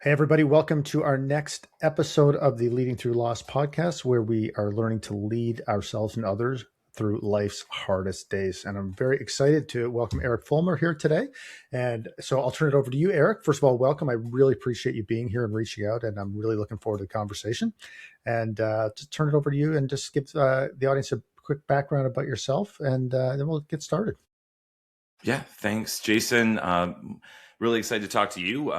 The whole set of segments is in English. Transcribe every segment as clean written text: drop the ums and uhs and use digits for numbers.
Hey, everybody, welcome to our next episode of the Leading Through Loss podcast, where we are learning to lead ourselves and others through life's hardest days. And I'm very excited to welcome Eric Fulmer here today. And so I'll turn it over to you, Eric. First of all, welcome. I really appreciate you being here and reaching out, and I'm really looking forward to the conversation. And to turn it over to you and just give the audience a quick background about yourself, and then we'll get started. Yeah, thanks, Jason. Really excited to talk to you.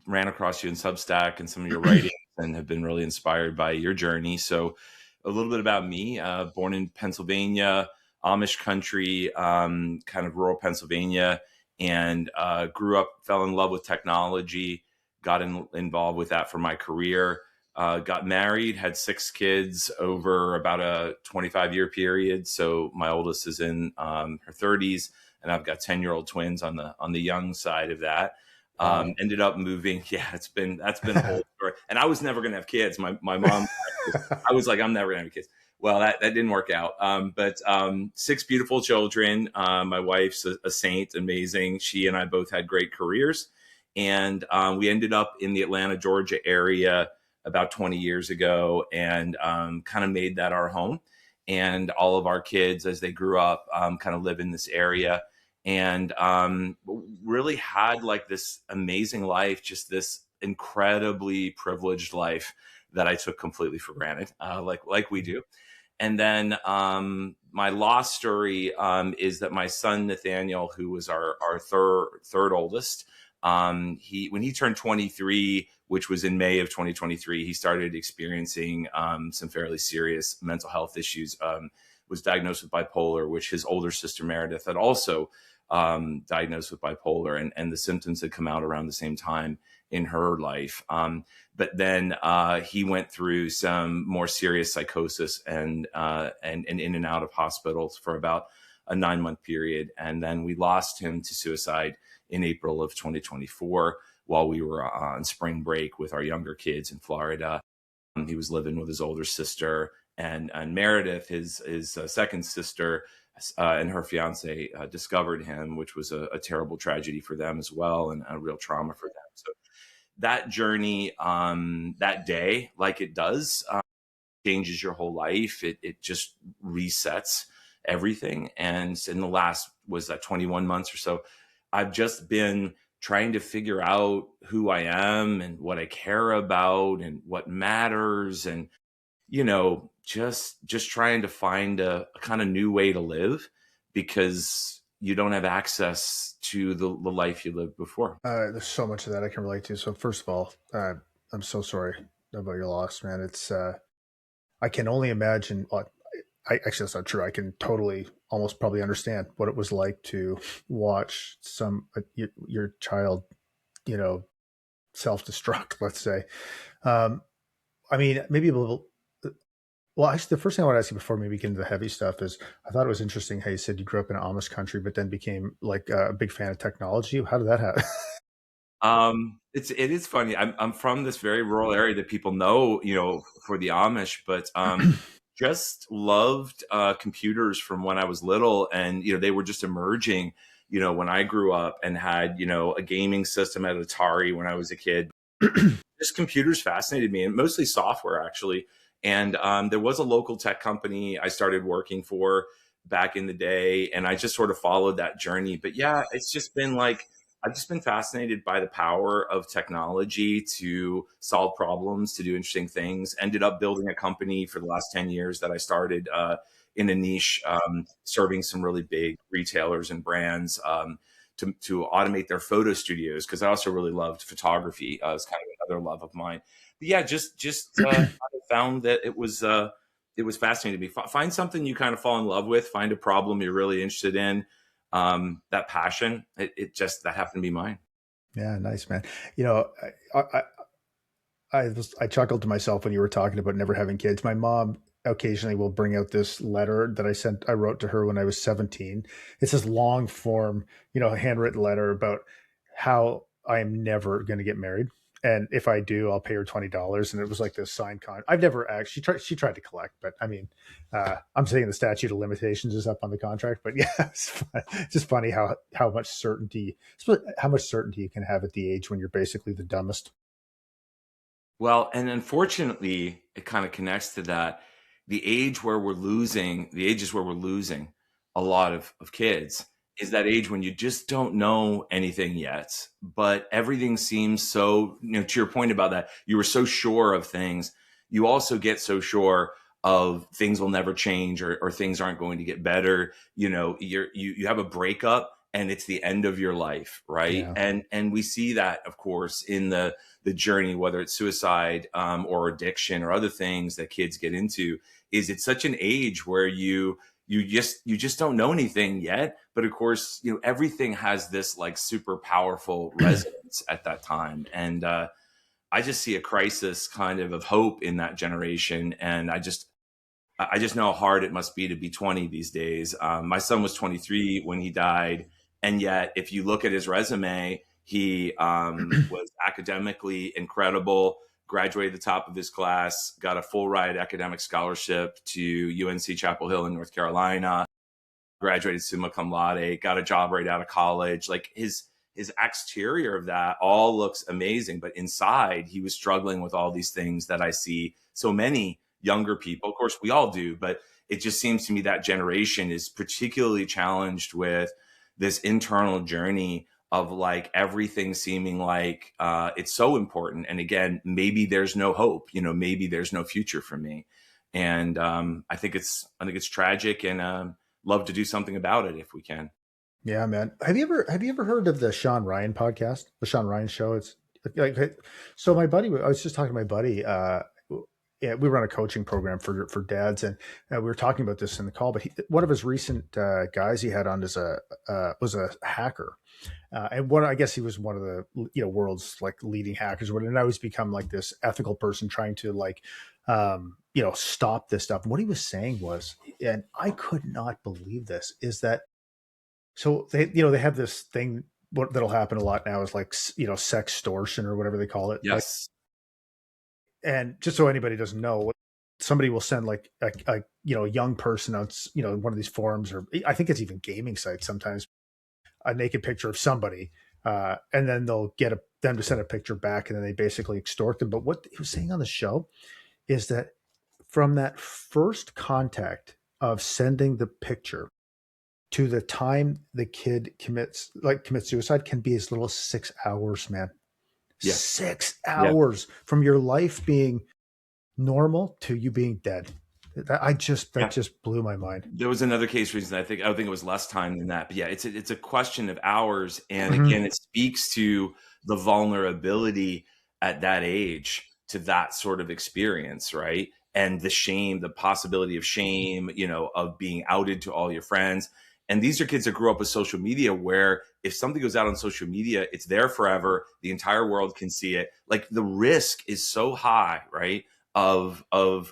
Ran across you in Substack and some of your writings and have been really inspired by your journey. So a little bit about me, born in Pennsylvania, Amish country, kind of rural Pennsylvania, and grew up, fell in love with technology, got involved with that for my career. Got married, had 6 kids over about a 25-year period. So my oldest is in her 30s, and I've got 10-year-old twins on the young side of that. Wow. Ended up moving. Yeah, that's been a whole story. And I was never gonna have kids. My mom, I was like, I'm never gonna have kids. Well, that didn't work out. But 6 beautiful children. My wife's a saint, amazing. She and I both had great careers, and we ended up in the Atlanta, Georgia area about 20 years ago, and kind of made that our home. And all of our kids, as they grew up, kind of live in this area, and really had like this amazing life, just this incredibly privileged life that I took completely for granted, like we do. And then my lost story is that my son Nathaniel, who was our third oldest, he when he turned 23, which was in May of 2023, he started experiencing some fairly serious mental health issues. Was diagnosed with bipolar, which his older sister Meredith had also diagnosed with bipolar, and the symptoms had come out around the same time in her life. But then he went through some more serious psychosis and in and out of hospitals for about a 9-month period, and then we lost him to suicide in April of 2024 while we were on spring break with our younger kids in Florida. He was living with his older sister, and Meredith, his second sister, and her fiance discovered him, which was a terrible tragedy for them as well, and a real trauma for them. So that journey, that day, like it does, changes your whole life. It just resets everything. And in the last, was that 21 months or so, I've just been trying to figure out who I am and what I care about and what matters, and just trying to find a kind of new way to live, because you don't have access to the life you lived before. There's so much of that I can relate to. So first of all, I'm so sorry about your loss, man. It's I can only imagine. Actually, that's not true. I can totally, almost probably understand what it was like to watch your child, you know, self-destruct. Let's say. Um, I mean, maybe a little. Well, actually, the first thing I want to ask you before maybe get into the heavy stuff is, I thought it was interesting how you said you grew up in Amish country, but then became like a big fan of technology. How did that happen? It is funny. I'm from this very rural area that people know, for the Amish, but just loved computers from when I was little, and they were just emerging. When I grew up, and had a gaming system at Atari when I was a kid. Just computers fascinated me, and mostly software, actually. And there was a local tech company I started working for back in the day, and I just sort of followed that journey. But yeah, it's just been like, I've just been fascinated by the power of technology to solve problems, to do interesting things. Ended up building a company for the last 10 years that I started in a niche, serving some really big retailers and brands, to automate their photo studios, because I also really loved photography. It's kind of another love of mine. But yeah, just I found that it was fascinating to me. Find something you kind of fall in love with. Find a problem you're really interested in. That passion, that happened to be mine. Yeah, nice, man. You know, I chuckled to myself when you were talking about never having kids. My mom occasionally will bring out this letter that I wrote to her when I was 17. It's this long form, handwritten letter about how I am never going to get married. And if I do, I'll pay her $20. And it was like this signed I've never actually she tried to collect, but I mean, I'm saying the statute of limitations is up on the contract, but yeah, it's just funny how much certainty you can have at the age when you're basically the dumbest. Well, and unfortunately, it kind of connects to that. The ages where we're losing a lot of kids is that age when you just don't know anything yet, but everything seems so, to your point about that, you were so sure of things. You also get so sure of things will never change, or things aren't going to get better. You have a breakup and it's the end of your life, right? Yeah. And we see that, of course, in the journey, whether it's suicide, or addiction or other things that kids get into, is it's such an age where you just don't know anything yet. But of course, everything has this like super powerful resonance at that time. And I just see a crisis kind of hope in that generation. And I just know how hard it must be to be 20 these days. My son was 23 when he died, and yet if you look at his resume, he was academically incredible. Graduated the top of his class, got a full ride academic scholarship to UNC Chapel Hill in North Carolina. Graduated summa cum laude, got a job right out of college. Like his exterior of that all looks amazing, but inside he was struggling with all these things that I see so many younger people. Of course, we all do, but it just seems to me that generation is particularly challenged with this internal journey of like everything seeming like it's so important. And again, maybe there's no hope. Maybe there's no future for me. And I think it's tragic, and love to do something about it if we can. Yeah, man. Have you ever heard of the Sean Ryan podcast? The Sean Ryan show? It's like, so my buddy, I was just talking to my buddy, yeah, we run a coaching program for dads, and we were talking about this in the call. But one of his recent guys he had on as a was a hacker, and I guess he was one of the world's like leading hackers. And now he's become like this ethical person trying to like stop this stuff. And what he was saying was, and I could not believe this, is that so they have this thing that'll happen a lot now is like sextortion or whatever they call it, like. Yes. And just so anybody doesn't know, somebody will send like a young person on one of these forums, or I think it's even gaming sites sometimes, a naked picture of somebody, and then they'll get them to send a picture back, and then they basically extort them. But what he was saying on the show is that from that first contact of sending the picture to the time the kid commits suicide can be as little as 6 hours, man. Yeah. 6 hours from your life being normal to you being dead. That Yeah. just blew my mind. There was another case recently. I think it was less time than that. But yeah, it's a question of hours. And Mhm. again, it speaks to the vulnerability at that age to that sort of experience, right? And the shame, the possibility of shame, of being outed to all your friends. And these are kids that grew up with social media, where if something goes out on social media, it's there forever. The entire world can see it. Like the risk is so high, right? Of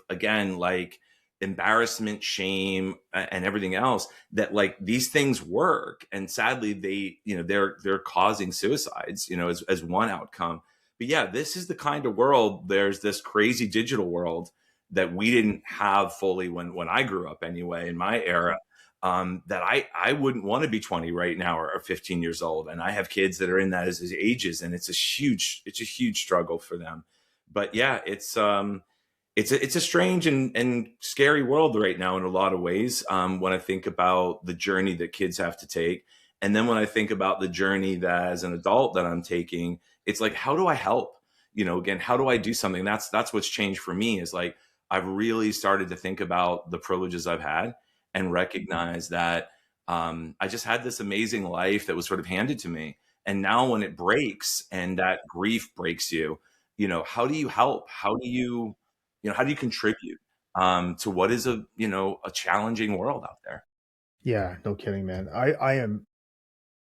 again, like embarrassment, shame, and everything else, that like these things work. And sadly, they're causing suicides, as one outcome. But yeah, this is the kind of world. There's this crazy digital world that we didn't have fully when I grew up anyway, in my era. That I wouldn't want to be 20 right now, or 15 years old. And I have kids that are in that as ages, and it's a huge struggle for them. But yeah, it's a strange and scary world right now in a lot of ways. When I think about the journey that kids have to take, and then when I think about the journey that as an adult that I'm taking, it's like, how do I help? Again, how do I do something? That's what's changed for me, is like I've really started to think about the privileges I've had, and recognize that I just had this amazing life that was sort of handed to me. And now when it breaks, and that grief breaks you, how do you help? How do you contribute to what is a challenging world out there? Yeah, no kidding, man.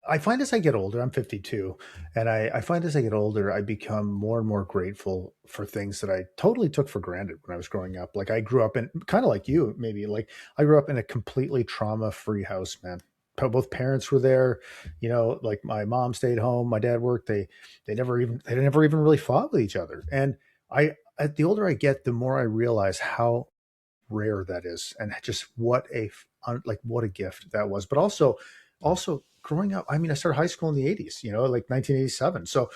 I find as I get older, I'm 52, and I find as I get older, I become more and more grateful for things that I totally took for granted when I was growing up. Like I grew up in kind of like you, maybe like I grew up in a completely trauma-free house, man. Both parents were there, like my mom stayed home, my dad worked. They never even really fought with each other. And the older I get, the more I realize how rare that is, and just what a gift that was. But also growing up, I mean, I started high school in the 80s, like 1987. So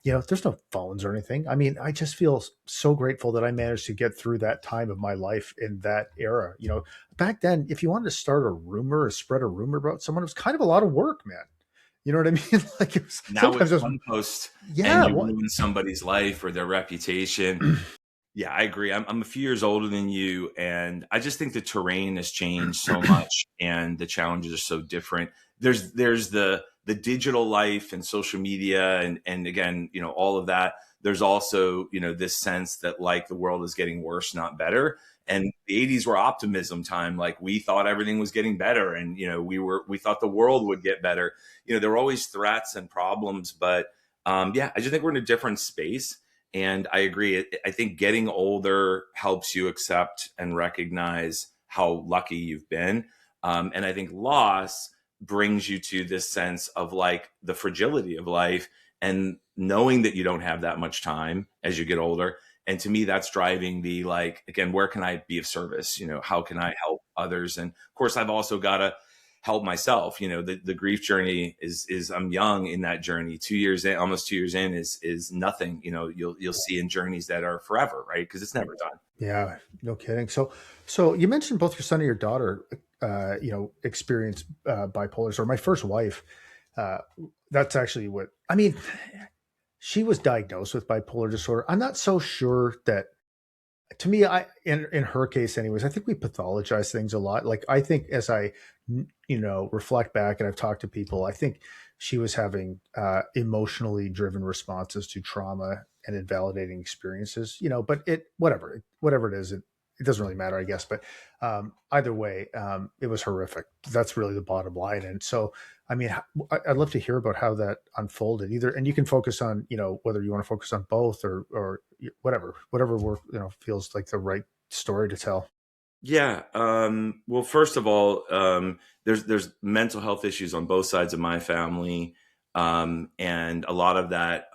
there's no phones or anything. I mean, I just feel so grateful that I managed to get through that time of my life in that era. Back then, if you wanted to start a rumor or spread a rumor about someone, it was kind of a lot of work, man. You know what I mean? Like it was Now with sometimes it was, one post and yeah, you what? ruin somebody's life or their reputation. Yeah, I agree. I'm a few years older than you, and I just think the terrain has changed so much, and the challenges are so different. There's the digital life and social media, and again, all of that. There's also this sense that like the world is getting worse, not better. And the '80s were optimism time. Like we thought everything was getting better, and we thought the world would get better. There were always threats and problems, but yeah, I just think we're in a different space. And I agree. I think getting older helps you accept and recognize how lucky you've been. And I think loss brings you to this sense of like the fragility of life and knowing that you don't have that much time as you get older. And to me, that's driving the like, again, where can I be of service? How can I help others? And of course, I've also got to help myself. The grief journey is I'm young in that journey. 2 years in, almost 2 years in is nothing. You'll see in journeys that are forever, right? Because it's never done. Yeah, no kidding. So you mentioned both your son and your daughter, experience bipolar. Or my first wife, uh, that's actually what I mean. She was diagnosed with bipolar disorder. I'm not so sure that to me, in her case anyways, I think we pathologize things a lot. Like I think as I reflect back and I've talked to people, I think she was having emotionally driven responses to trauma and invalidating experiences. But whatever it is, it doesn't really matter, I guess. But either way, it was horrific. That's really the bottom line. And so, I mean, I'd love to hear about how that unfolded. Either, and you can focus on, whether you want to focus on both or whatever work feels like the right story to tell. Yeah. Well, first of all, there's mental health issues on both sides of my family, and a lot of that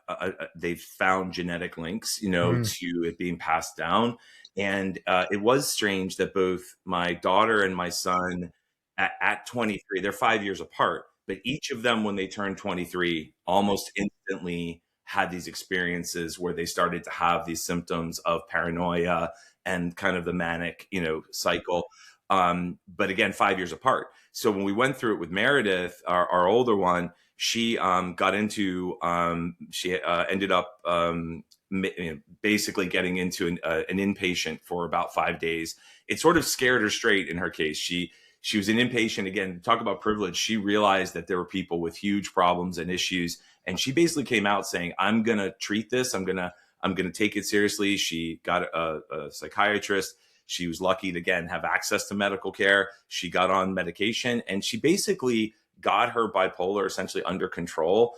they've found genetic links, Mm, to it being passed down. And it was strange that both my daughter and my son, at 23, they're 5 years apart, but each of them, when they turned 23, almost instantly had these experiences where they started to have these symptoms of paranoia and kind of the manic, cycle. But again, 5 years apart. So when we went through it with Meredith, our older one, she got into, she ended up basically getting into an inpatient for about 5 days. It sort of scared her straight in her case. She was an inpatient. Again, talk about privilege. She realized that there were people with huge problems and issues, and she basically came out saying, "I'm going to treat this. I'm going to take it seriously." She got a psychiatrist. She was lucky to, again, have access to medical care. She got on medication, and she basically got her bipolar essentially under control,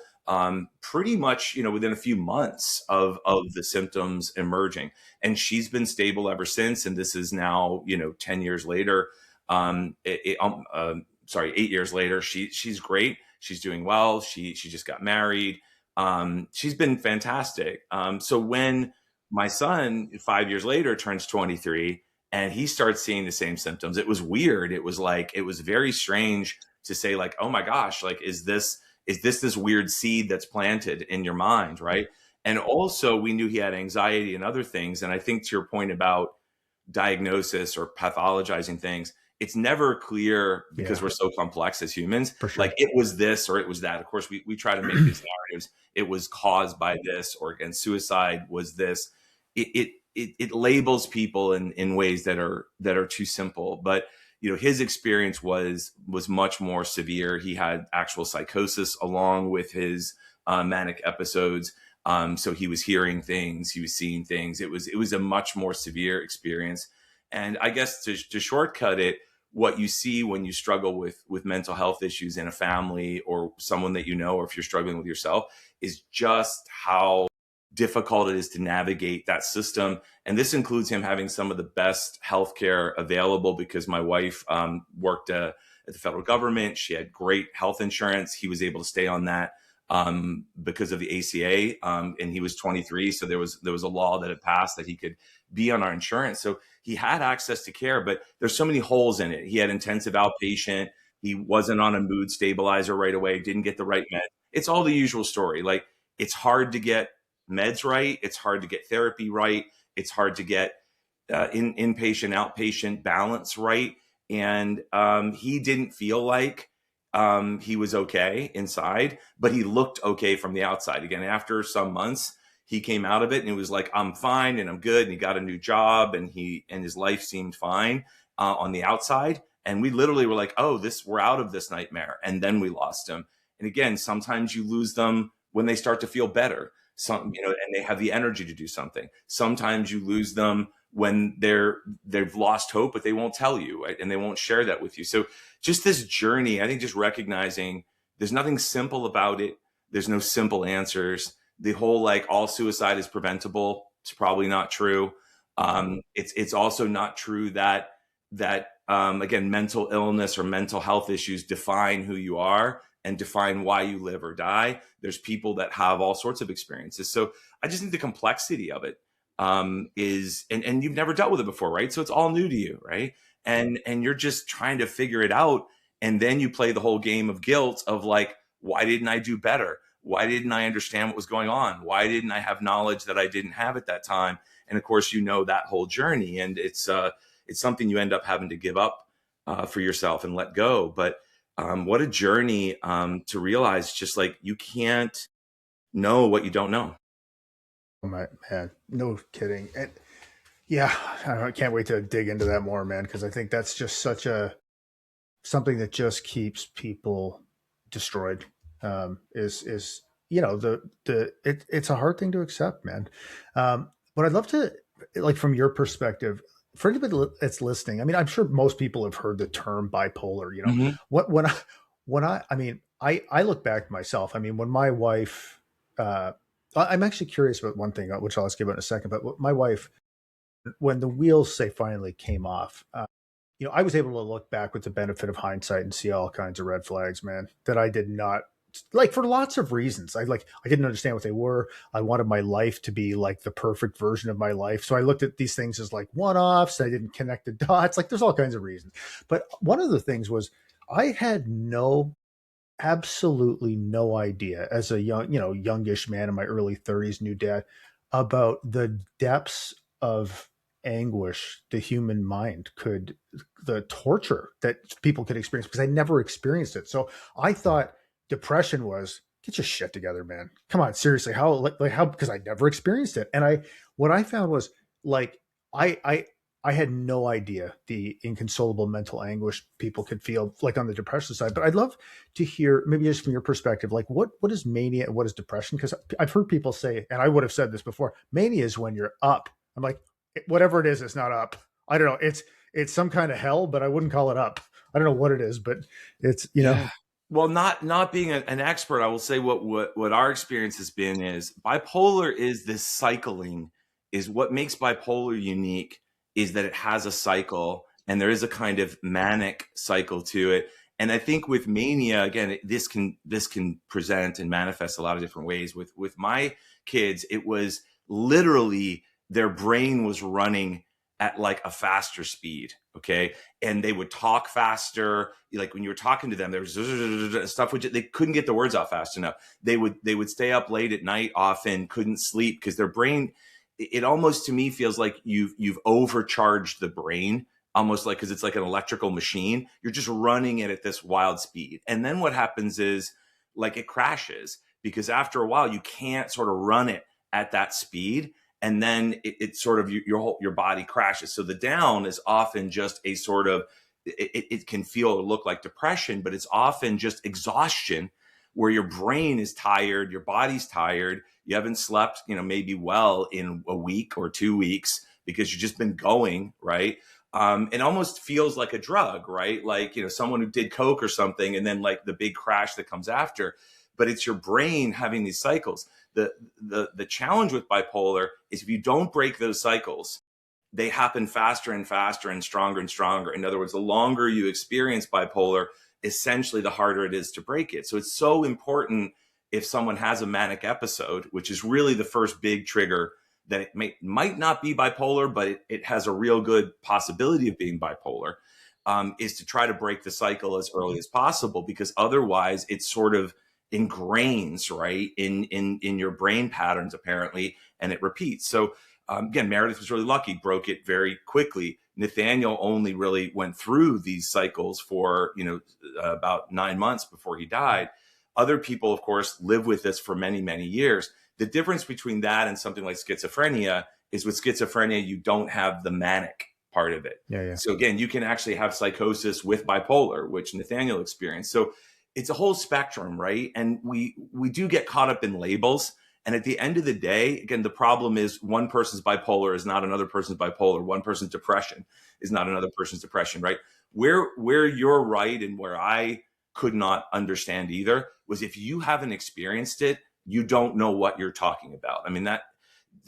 pretty much, within a few months of the symptoms emerging. And she's been stable ever since. And this is now, 10 years later. Sorry, 8 years later. She's great. She's doing well. She just got married. She's been fantastic. So when my son 5 years later turns 23 and he starts seeing the same symptoms, it was weird. It was very strange to say like, oh my gosh, like, is this weird seed that's planted in your mind? Right. And also we knew he had anxiety and other things. And I think to your point about diagnosis or pathologizing things, it's never clear because yeah, we're so complex as humans. for sure. Like it was this or it was that. Of course, we try to make these narratives. It was caused by this, or again, suicide was this. It labels people in ways that are too simple. But his experience was much more severe. He had actual psychosis along with his manic episodes. So he was hearing things, he was seeing things. It was a much more severe experience. And I guess to shortcut it, what you see when you struggle with mental health issues in a family or someone that or if you're struggling with yourself, is just how difficult it is to navigate that system. And this includes him having some of the best healthcare available because my wife worked at the federal government. She had great health insurance. He was able to stay on that because of the ACA, and he was 23. So there was a law that had passed that he could be on our insurance. So he had access to care, but there's so many holes in it. He had intensive outpatient. He wasn't on a mood stabilizer right away, didn't get the right med. It's all the usual story. Like it's hard to get meds right. It's hard to get therapy right. It's hard to get inpatient, outpatient balance right. And he didn't feel like he was okay inside, but he looked okay from the outside. Again, after some months, he came out of it and he was like, I'm fine and I'm good. And he got a new job and his life seemed fine on the outside. And we literally were like, oh, we're out of this nightmare. And then we lost him. And again, sometimes you lose them when they start to feel better. And they have the energy to do something. Sometimes you lose them when they've lost hope, but they won't tell you, right? And they won't share that with you. So just this journey, I think, just recognizing there's nothing simple about it. There's no simple answers. The whole like all suicide is preventable. It's probably not true. It's also not true that again, mental illness or mental health issues define who you are and define why you live or die. There's people that have all sorts of experiences. So I just think the complexity of it is, and you've never dealt with it before, right? So it's all new to you, right? And you're just trying to figure it out. And then you play the whole game of guilt of like, why didn't I do better? Why didn't I understand what was going on? Why didn't I have knowledge that I didn't have at that time? And of course, that whole journey, and it's something you end up having to give up for yourself and let go. But what a journey to realize, just like you can't know what you don't know. Oh my man, no kidding. And yeah, I can't wait to dig into that more, man, because I think that's just something that just keeps people destroyed. Is it's a hard thing to accept, man. But I'd love to, like, from your perspective, for anybody that's listening. I mean, I'm sure most people have heard the term bipolar. Mm-hmm. I look back myself. I mean, when my wife, I'm actually curious about one thing, which I'll ask you about in a second. But my wife, when the wheels say finally came off, I was able to look back with the benefit of hindsight and see all kinds of red flags, man, that I did not like, for lots of reasons. I didn't understand what they were. I wanted my life to be like the perfect version of my life. So I looked at these things as like one-offs. I didn't connect the dots. Like, there's all kinds of reasons. But one of the things was I had absolutely no idea as a youngish man in my early 30s, new dad, about the depths of anguish the human mind the torture that people could experience, because I never experienced it. So I thought depression was, get your shit together, man. Come on, seriously. How, because I never experienced it. And what I found was, like, I had no idea the inconsolable mental anguish people could feel, like, on the depression side. But I'd love to hear, maybe just from your perspective, like, what is mania and what is depression? Because I've heard people say, and I would have said this before, mania is when you're up. I'm like, whatever it is, it's not up. I don't know. It's some kind of hell, but I wouldn't call it up. I don't know what it is, but it's, Yeah. Well, not being an expert, I will say what our experience has been is bipolar is this cycling, is what makes bipolar unique, is that it has a cycle and there is a kind of manic cycle to it. And I think with mania, again, this can present and manifest a lot of different ways. With my kids, it was literally their brain was running at like a faster speed. Okay. And they would talk faster. Like when you were talking to them, there was stuff which they couldn't get the words out fast enough. They would stay up late at night, often couldn't sleep because their brain, it almost to me feels like you've overcharged the brain, almost like, because it's like an electrical machine. You're just running it at this wild speed. And then what happens is, like, it crashes, because after a while you can't sort of run it at that speed. And then it sort of, your body crashes. So the down is often just a sort of, it can feel or look like depression, but it's often just exhaustion, where your brain is tired, your body's tired, you haven't slept, maybe well in a week or 2 weeks because you've just been going, right? It almost feels like a drug, right? Like, someone who did coke or something, and then like the big crash that comes after. But it's your brain having these cycles. The challenge with bipolar is, if you don't break those cycles, they happen faster and faster and stronger and stronger. In other words, the longer you experience bipolar, essentially the harder it is to break it. So it's so important, if someone has a manic episode, which is really the first big trigger, that it might not be bipolar, but it has a real good possibility of being bipolar, is to try to break the cycle as early as possible, because otherwise it's sort of, ingrains, right, in your brain patterns apparently, and it repeats. So again, Meredith was really lucky, broke it very quickly. Nathaniel only really went through these cycles for about 9 months before he died. Other people, of course, live with this for many, many years. The difference between that and something like schizophrenia is with schizophrenia, you don't have the manic part of it. Yeah, yeah. So again, you can actually have psychosis with bipolar, which Nathaniel experienced. So it's a whole spectrum, right? And we do get caught up in labels. And at the end of the day, again, the problem is one person's bipolar is not another person's bipolar. One person's depression is not another person's depression, right? Where you're right and where I could not understand either was if you haven't experienced it, you don't know what you're talking about. I mean, that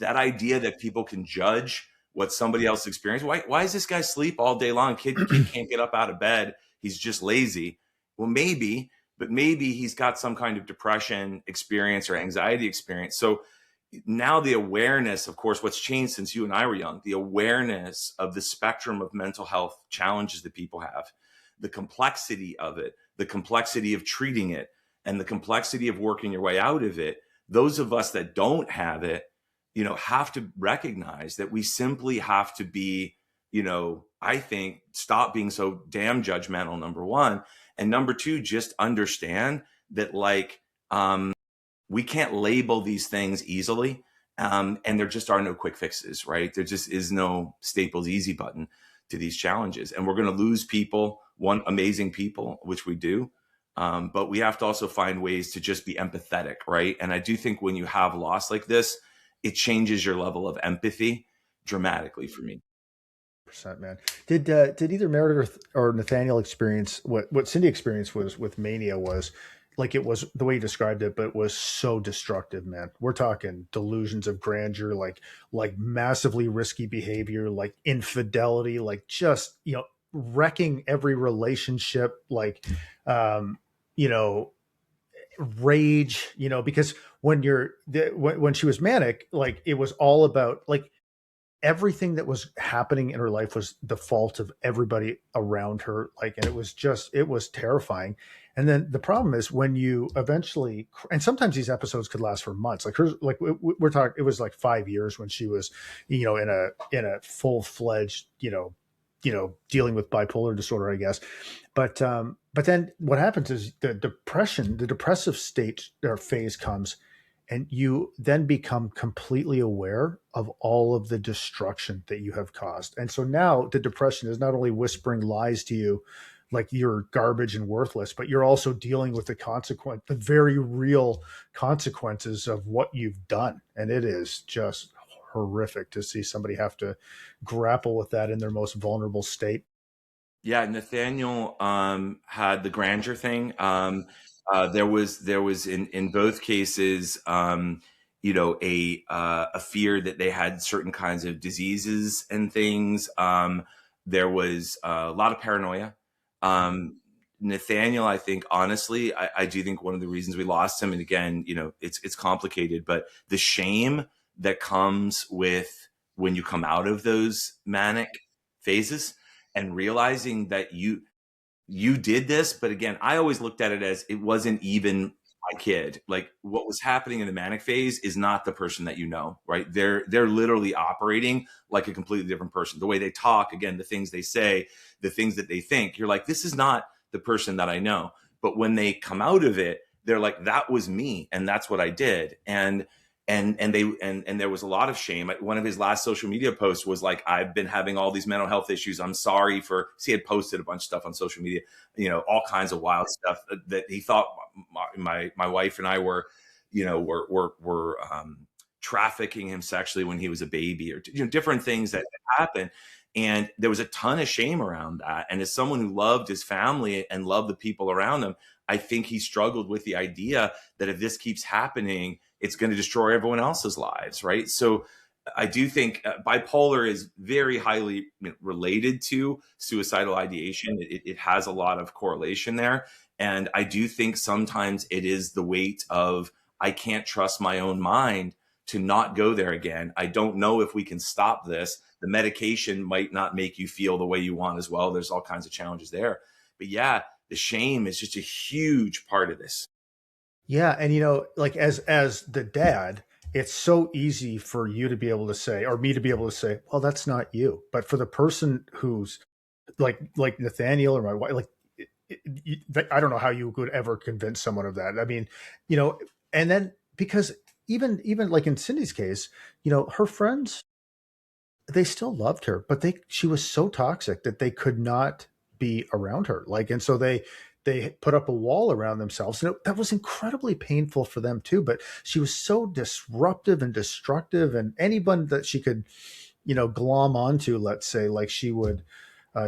idea that people can judge what somebody else experienced. Why does this guy sleep all day long? Kid can't get up out of bed. He's just lazy. Well, maybe, but maybe he's got some kind of depression experience or anxiety experience. So now the awareness, of course, what's changed since you and I were young, the awareness of the spectrum of mental health challenges that people have, the complexity of it, the complexity of treating it, and the complexity of working your way out of it. Those of us that don't have it, have to recognize that we simply have to be, I think, stop being so damn judgmental, number one. And number two, just understand that we can't label these things easily. And there just are no quick fixes, right? There just is no Staples easy button to these challenges. And we're going to lose people, amazing people, which we do. But we have to also find ways to just be empathetic, right? And I do think when you have loss like this, it changes your level of empathy dramatically for me. Man. Did either Meredith or Nathaniel experience what Cindy experienced was with mania was like, it was the way you described it, but it was so destructive, man. We're talking delusions of grandeur, like massively risky behavior, like infidelity, like just, wrecking every relationship, like, rage, because when she was manic, like it was all about like everything that was happening in her life was the fault of everybody around her. Like, and it was terrifying. And then the problem is when you eventually, and sometimes these episodes could last for months, like hers, like we're talking, it was like 5 years when she was, in a full-fledged, dealing with bipolar disorder, I guess. But then what happens is the depressive state or phase comes, and you then become completely aware of all of the destruction that you have caused. And so now the depression is not only whispering lies to you, like you're garbage and worthless, but you're also dealing with the very real consequences of what you've done. And it is just horrific to see somebody have to grapple with that in their most vulnerable state. Yeah, Nathaniel had the grandeur thing. There was in both cases, a fear that they had certain kinds of diseases and things. There was a lot of paranoia. Nathaniel, I think, honestly, I do think one of the reasons we lost him, and again, it's complicated, but the shame that comes with when you come out of those manic phases and realizing that you did this. But again, I always looked at it as it wasn't even my kid. Like what was happening in the manic phase is not the person that right? They're literally operating like a completely different person. The way they talk, again, the things they say, the things that they think, you're like, this is not the person that I know. But when they come out of it, they're like, that was me, and that's what I did. And there was a lot of shame. One of his last social media posts was like, I've been having all these mental health issues. I'm sorry for, he had posted a bunch of stuff on social media, all kinds of wild stuff that he thought my wife and I were trafficking him sexually when he was a baby, or different things that happened. And there was a ton of shame around that. And as someone who loved his family and loved the people around him, I think he struggled with the idea that if this keeps happening, it's going to destroy everyone else's lives, right? So I do think bipolar is very highly related to suicidal ideation. It has a lot of correlation there. And I do think sometimes it is the weight of, I can't trust my own mind to not go there again. I don't know if we can stop this. The medication might not make you feel the way you want as well. There's all kinds of challenges there. But yeah, the shame is just a huge part of this. Yeah, and like as the dad, it's so easy for you to be able to say, or me to be able to say, well, that's not you. But for the person who's like Nathaniel or my wife, like I don't know how you could ever convince someone of that. I mean, you know, and then because even like in Cindy's case, her friends, they still loved her, but she was so toxic that they could not be around her. Like, and so they put up a wall around themselves, and that was incredibly painful for them too. But she was so disruptive and destructive, and anyone that she could, glom onto, let's say, like she would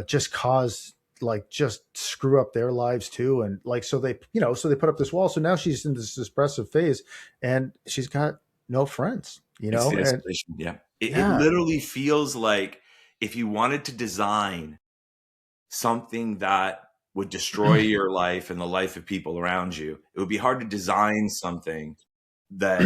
just cause, like, just screw up their lives too. And like, so they put up this wall. So now she's in this depressive phase, and she's got no friends, It's the and isolation. Yeah. It yeah. literally feels like if you wanted to design something that would destroy your life and the life of people around you, it would be hard to design something that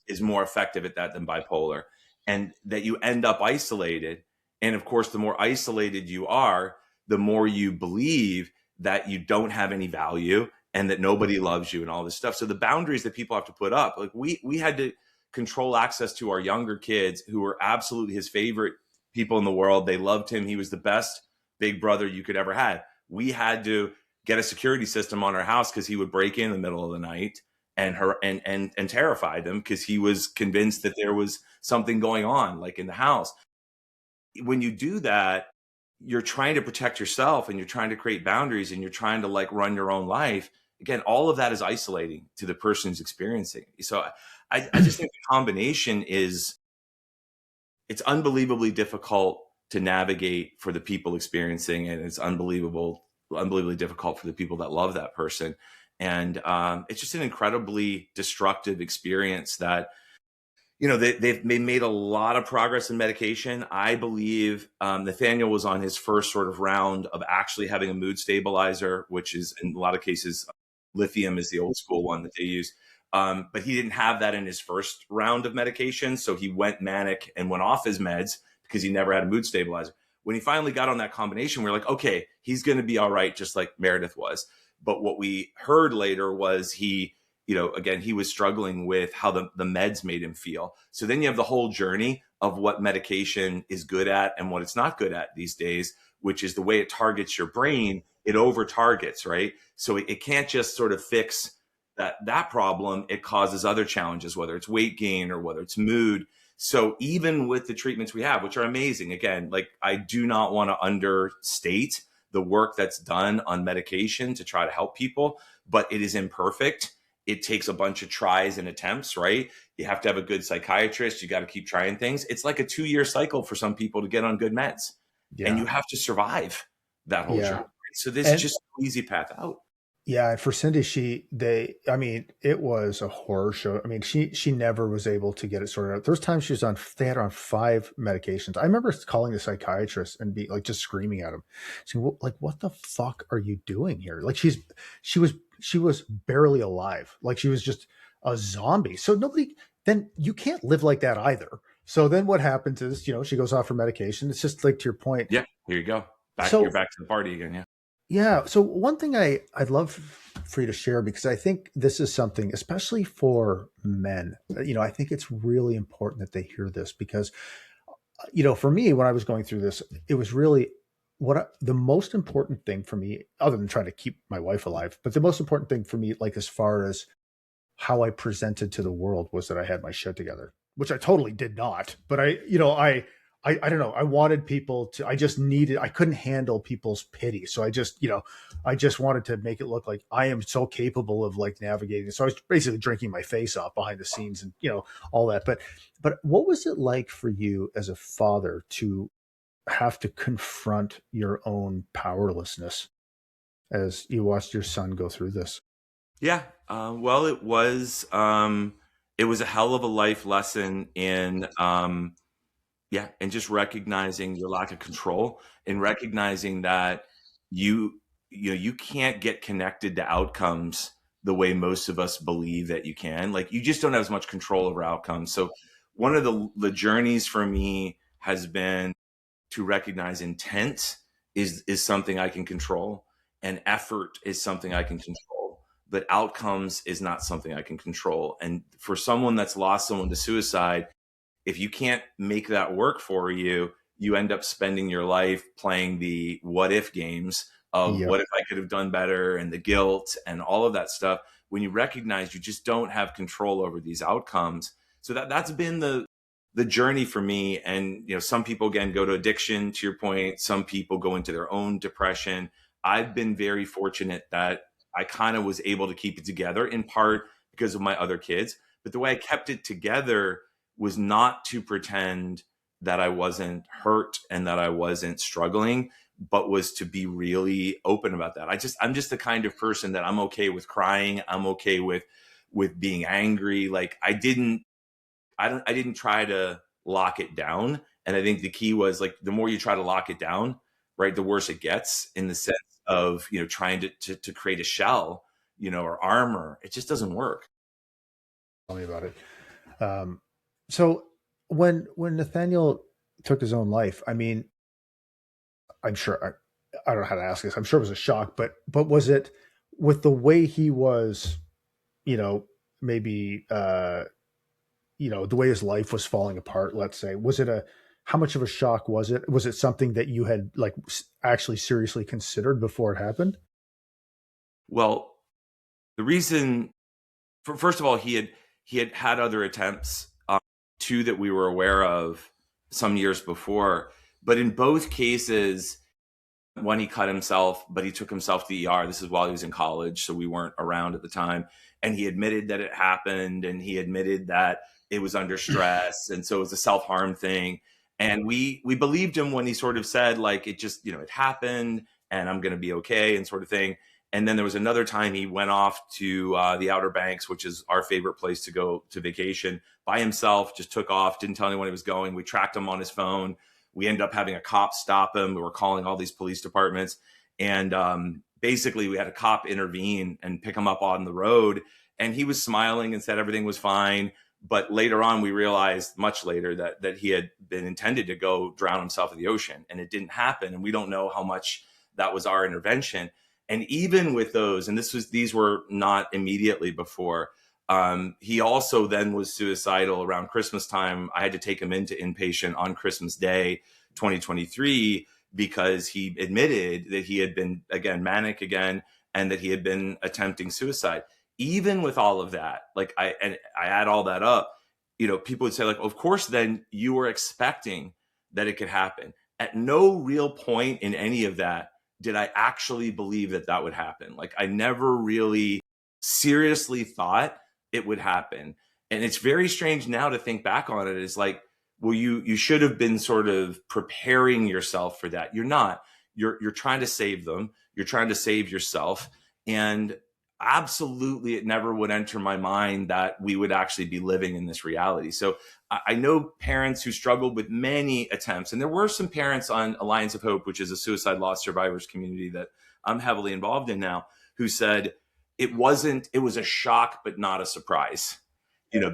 is more effective at that than bipolar, and that you end up isolated. And of course, the more isolated you are, the more you believe that you don't have any value and that nobody loves you and all this stuff. So the boundaries that people have to put up, like we had to control access to our younger kids who were absolutely his favorite people in the world. They loved him. He was the best big brother you could ever have. We had to get a security system on our house because he would break in the middle of the night and terrified them because he was convinced that there was something going on, like in the house. When you do that, you're trying to protect yourself and you're trying to create boundaries and you're trying to like run your own life. Again, all of that is isolating to the person who's experiencing it. So I just think the combination is, it's unbelievably difficult to navigate for the people experiencing it. It's unbelievably difficult for the people that love that person. And it's just an incredibly destructive experience that, they've made a lot of progress in medication. I believe Nathaniel was on his first sort of round of actually having a mood stabilizer, which is in a lot of cases, lithium is the old school one that they use. But he didn't have that in his first round of medication. So he went manic and went off his meds because he never had a mood stabilizer. When he finally got on that combination, we are like, okay, he's going to be all right, just like Meredith was. But what we heard later was again, he was struggling with how the meds made him feel. So then you have the whole journey of what medication is good at and what it's not good at these days, which is the way it targets your brain. It over targets, right? So it can't just sort of fix that problem. It causes other challenges, whether it's weight gain or whether it's mood. So even with the treatments we have, which are amazing, again, like I do not want to understate the work that's done on medication to try to help people, but it is imperfect. It takes a bunch of tries and attempts, right? You have to have a good psychiatrist. You got to keep trying things. It's like a 2-year cycle for some people to get on good meds, and Yeah. you have to survive that whole journey. Yeah. Right? So this is And just an easy path out. yeah, and for Cindy, I mean, it was a horror show. I mean, she never was able to get it sorted out. There was times they had her on 5 medications. I remember calling the psychiatrist and be like, just screaming at him, saying, like, what the fuck are you doing here? Like she was barely alive. Like she was just a zombie. So then you can't live like that either. So then what happens is, she goes off her medication. It's just like, to your point. Yeah, here you go. You're So back to the party again. Yeah. yeah. So one thing I'd love for you to share, because I think this is something, especially for men, I think it's really important that they hear this because, for me, when I was going through this, it was really the most important thing for me, other than trying to keep my wife alive, but the most important thing for me, like as far as how I presented to the world, was that I had my shit together, which I totally did not. But I don't know. I wanted people to, I couldn't handle people's pity. So I just wanted to make it look like I am so capable of like navigating. So I was basically drinking my face off behind the scenes and, all that. But what was it like for you as a father to have to confront your own powerlessness as you watched your son go through this? Yeah. Well, it was a hell of a life lesson in, yeah, and just recognizing your lack of control and recognizing that you you can't get connected to outcomes the way most of us believe that you can. Like you just don't have as much control over outcomes. So one of the journeys for me has been to recognize intent is something I can control, and effort is something I can control. but outcomes is not something I can control. And for someone that's lost someone to suicide, if you can't make that work for you, you end up spending your life playing the what if games of Yep. what if I could have done better, and the guilt and all of that stuff, when you recognize you just don't have control over these outcomes. So that's been the journey for me. And some people again go to addiction, to your point. Some people go into their own depression. I've been very fortunate that I kind of was able to keep it together, in part because of my other kids. But the way I kept it together was not to pretend that I wasn't hurt and that I wasn't struggling, but was to be really open about that. I'm just the kind of person that I'm okay with crying. I'm okay with being angry. Like I didn't try to lock it down. And I think the key was, like, the more you try to lock it down, right, the worse it gets, in the sense of, trying to create a shell, or armor. It just doesn't work. Tell me about it. Um, so when Nathaniel took his own life, I mean, I'm sure I don't know how to ask this. I'm sure it was a shock, but was it with the way he was, you know, maybe the way his life was falling apart, let's say, was it a how much of a shock was it? Was it something that you had like actually seriously considered before it happened? Well, the reason, first of all, he had other attempts, two that we were aware of some years before, but in both cases, one, he cut himself, but he took himself to the ER. This is while he was in college, so we weren't around at the time. And he admitted that it happened, and he admitted that it was under stress, and so it was a self-harm thing. And we believed him when he sort of said, like, it just, it happened, and I'm going to be okay, and sort of thing. And then there was another time he went off to the Outer Banks, which is our favorite place to go to vacation, by himself. Just took off, didn't tell anyone he was going. We tracked him on his phone. We ended up having a cop stop him. We were calling all these police departments. And basically, we had a cop intervene and pick him up on the road. And he was smiling and said everything was fine. But later on, we realized, much later, that he had been intended to go drown himself in the ocean. And it didn't happen. And we don't know how much that was our intervention. And even with those, and these were not immediately before, he also then was suicidal around Christmas time. I had to take him into inpatient on Christmas Day, 2023, because he admitted that he had been, again, manic again, and that he had been attempting suicide. Even with all of that, like, I add all that up, people would say, like, of course, then you were expecting that it could happen. At no real point in any of that did I actually believe that that would happen. Like, I never really seriously thought it would happen. And it's very strange now to think back on it. It's like, well, you should have been sort of preparing yourself for that. You're not. You're trying to save them. You're trying to save yourself. And absolutely, it never would enter my mind that we would actually be living in this reality. So I know parents who struggled with many attempts, and there were some parents on Alliance of Hope, which is a suicide loss survivors community that I'm heavily involved in now, who said it was a shock, but not a surprise,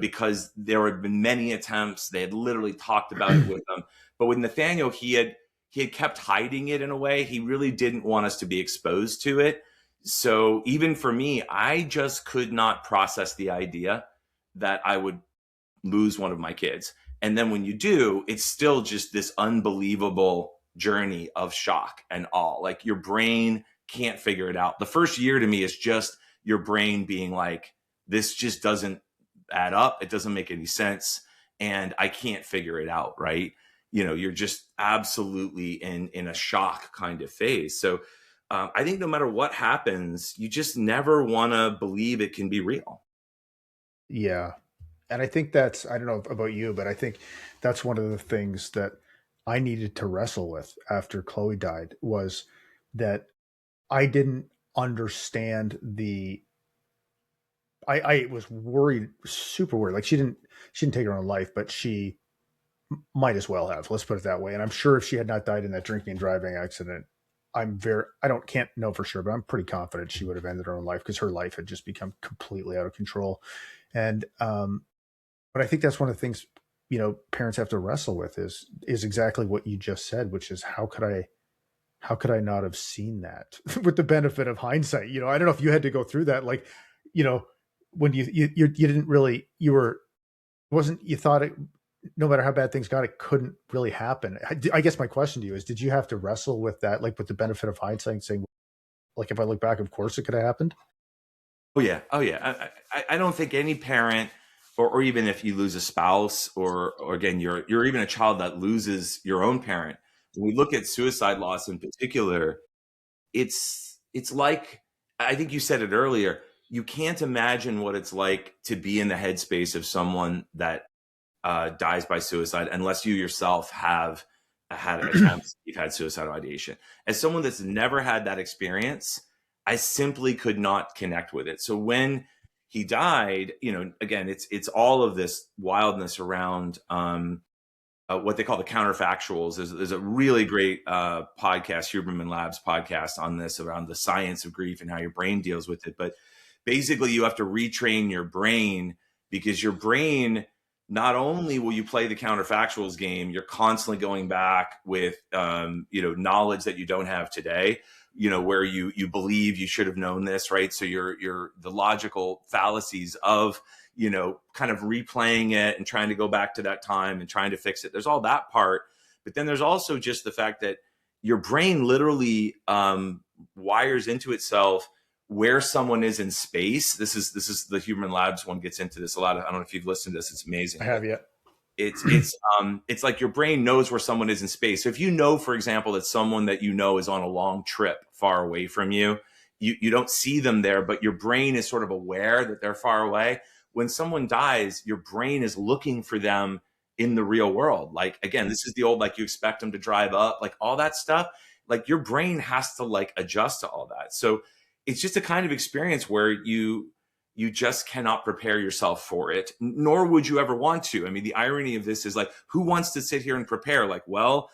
because there had been many attempts. They had literally talked about it with them. But with Nathaniel, he had kept hiding it in a way. He really didn't want us to be exposed to it. So even for me, I just could not process the idea that I would lose one of my kids. And then when you do, it's still just this unbelievable journey of shock and awe. Like, your brain can't figure it out. The first year to me is just your brain being like, this just doesn't add up. It doesn't make any sense. And I can't figure it out. Right. You're just absolutely in a shock kind of phase. So I think no matter what happens, you just never want to believe it can be real. Yeah. And I think that's, I don't know about you, but I think that's one of the things that I needed to wrestle with after Chloe died, was that I didn't understand I was worried, super worried. Like, she didn't take her own life, but she might as well have, let's put it that way. And I'm sure if she had not died in that drinking and driving accident, can't know for sure, but I'm pretty confident she would have ended her own life, because her life had just become completely out of control. And, but I think that's one of the things, parents have to wrestle with is exactly what you just said, which is, how could I how could I not have seen that with the benefit of hindsight? I don't know if you had to go through that, like, you know, when you didn't really, wasn't, you thought it, no matter how bad things got, it couldn't really happen. I guess my question to you is, did you have to wrestle with that, like with the benefit of hindsight and saying, like, if I look back, of course it could have happened? Oh yeah, oh yeah. I don't think any parent, or even if you lose a spouse, or again, you're even a child that loses your own parent. When we look at suicide loss in particular, it's like, I think you said it earlier. You can't imagine what it's like to be in the headspace of someone that dies by suicide unless you yourself have had attempts, you've had suicidal ideation. As someone that's never had that experience, I simply could not connect with it. So when he died, again, it's all of this wildness around what they call the counterfactuals. There's a really great podcast, Huberman Labs podcast, on this, around the science of grief and how your brain deals with it. But basically, you have to retrain your brain, because your brain, not only will you play the counterfactuals game, you're constantly going back with knowledge that you don't have today, where you believe you should have known this, right? So you're the logical fallacies of kind of replaying it and trying to go back to that time and trying to fix it. There's all that part, but then there's also just the fact that your brain literally wires into itself where someone is in space. This is the Huberman Labs one gets into this a lot. I don't know if you've listened to this. It's amazing. I have yet. It's like your brain knows where someone is in space. So if you know, for example, that someone that is on a long trip far away from you, you don't see them there, but your brain is sort of aware that they're far away. When someone dies, your brain is looking for them in the real world. Like, again, this is the old, like, you expect them to drive up, like all that stuff. Like, your brain has to like adjust to all that. So it's just a kind of experience where you just cannot prepare yourself for it, nor would you ever want to. I mean, the irony of this is, like, who wants to sit here and prepare? Like, well,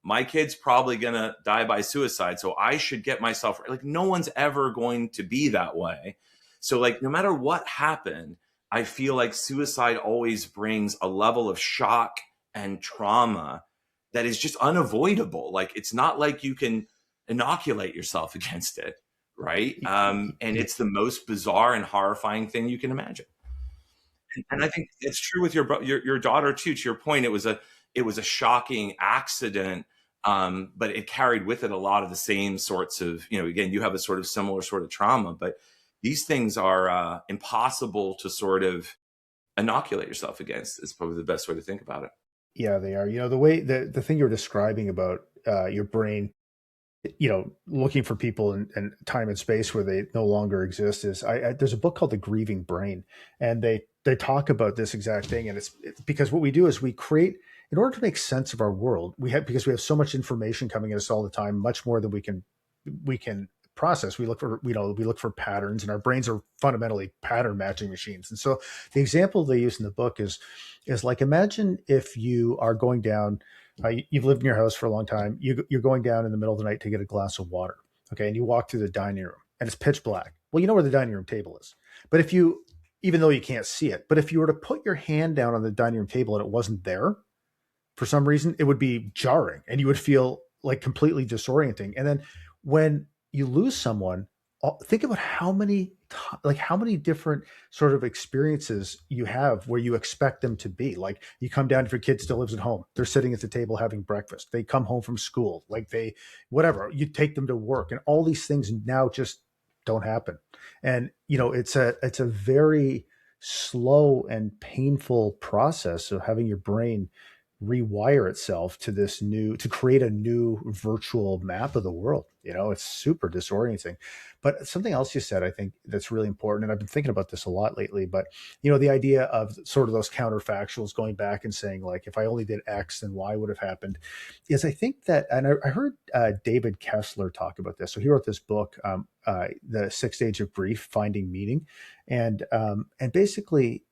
my kid's probably gonna die by suicide, so I should get myself, like, no one's ever going to be that way. So, like, no matter what happened, I feel like suicide always brings a level of shock and trauma that is just unavoidable. Like, it's not like you can inoculate yourself against it, right? And it's the most bizarre and horrifying thing you can imagine. And I think it's true with your daughter too. To your point, it was a shocking accident, but it carried with it a lot of the same sorts of, again, you have a sort of similar sort of trauma, but these things are impossible to sort of inoculate yourself against. Is probably the best way to think about it. Yeah, they are. The way the thing you're describing about your brain, looking for people in time and space where they no longer exist, is there's a book called The Grieving Brain, and they talk about this exact thing. And it's because what we do is we create, in order to make sense of our world, because we have so much information coming at us all the time, much more than we can process. We look for patterns, and our brains are fundamentally pattern matching machines. And so the example they use in the book is like, imagine if you are going down, you've lived in your house for a long time, you're going down in the middle of the night to get a glass of water, okay, and you walk through the dining room and it's pitch black. Well, you know where the dining room table is, but even though you can't see it, but if you were to put your hand down on the dining room table and it wasn't there for some reason, it would be jarring and you would feel like completely disorienting. And then when you lose someone, think about how many different sort of experiences you have where you expect them to be. Like, you come down, if your kid still lives at home, they're sitting at the table having breakfast. They come home from school, like whatever, you take them to work, and all these things now just don't happen. And it's a very slow and painful process of having your brain rewire itself to create a new virtual map of the world. It's super disorienting. But something else you said, I think, that's really important, and I've been thinking about this a lot lately, but the idea of sort of those counterfactuals, going back and saying, like, if I only did X, then Y would have happened, is, I think that, and I heard David Kessler talk about this. So he wrote this book, The 6 Stage of Grief, Finding Meaning. And basically,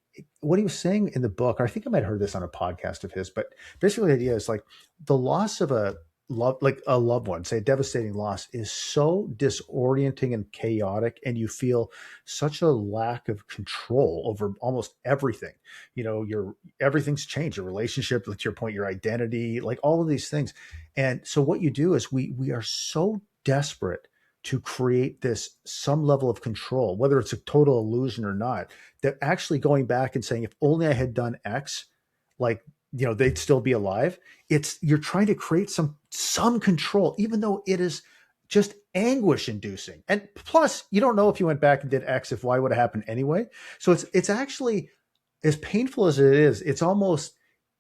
what he was saying in the book, I think I might have heard this on a podcast of his, but basically the idea is, like, the loss of like a loved one, say a devastating loss, is so disorienting and chaotic, and you feel such a lack of control over almost everything. You know, your everything's changed, your relationship, with your point, your identity, like all of these things. And so what you do is we are so desperate to create this some level of control, whether it's a total illusion or not, that actually going back and saying, if only I had done X, like, you know, they'd still be alive. It's, you're trying to create some control, even though it is just anguish inducing. And plus, you don't know if you went back and did X, if Y would have happened anyway. So it's actually, as painful as it is, it's almost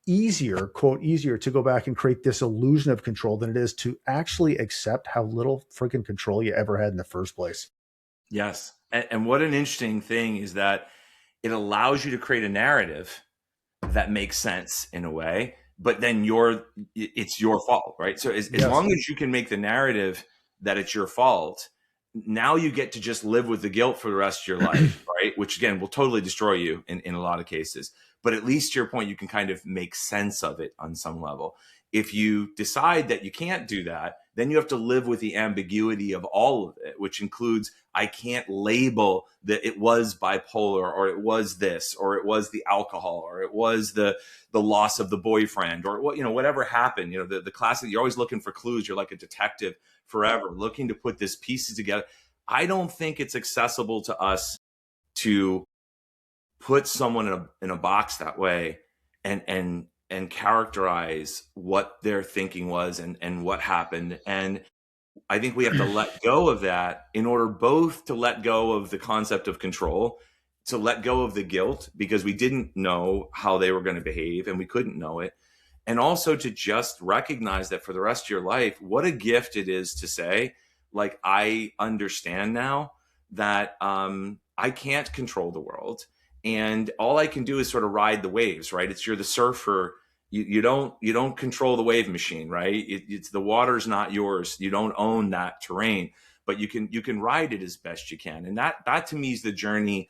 easier, quote, easier to go back and create this illusion of control than it is to actually accept how little freaking control you ever had in the first place. Yes. And what an interesting thing is that it allows you to create a narrative that makes sense in a way, but then it's your fault, right? So as Yes. long as you can make the narrative that it's your fault, now you get to just live with the guilt for the rest of your life, right? Which again will totally destroy you in a lot of cases. But at least to your point, you can kind of make sense of it on some level. If you decide that you can't do that, then you have to live with the ambiguity of all of it, which includes, I can't label that it was bipolar, or it was this, or it was the alcohol, or it was the loss of the boyfriend, or what, you know, whatever happened. You know, the classic, you're always looking for clues. You're like a detective forever, looking to put this pieces together. I don't think it's accessible to us to put someone in a box that way and characterize what their thinking was and what happened. And I think we have to let go of that in order both to let go of the concept of control, to let go of the guilt because we didn't know how they were going to behave and we couldn't know it. And also to just recognize that for the rest of your life, what a gift it is to say, like, I understand now that I can't control the world. And all I can do is sort of ride the waves, right? It's, you're the surfer. You don't control the wave machine, right? It's the water's not yours. You don't own that terrain, but you can ride it as best you can. And that to me is the journey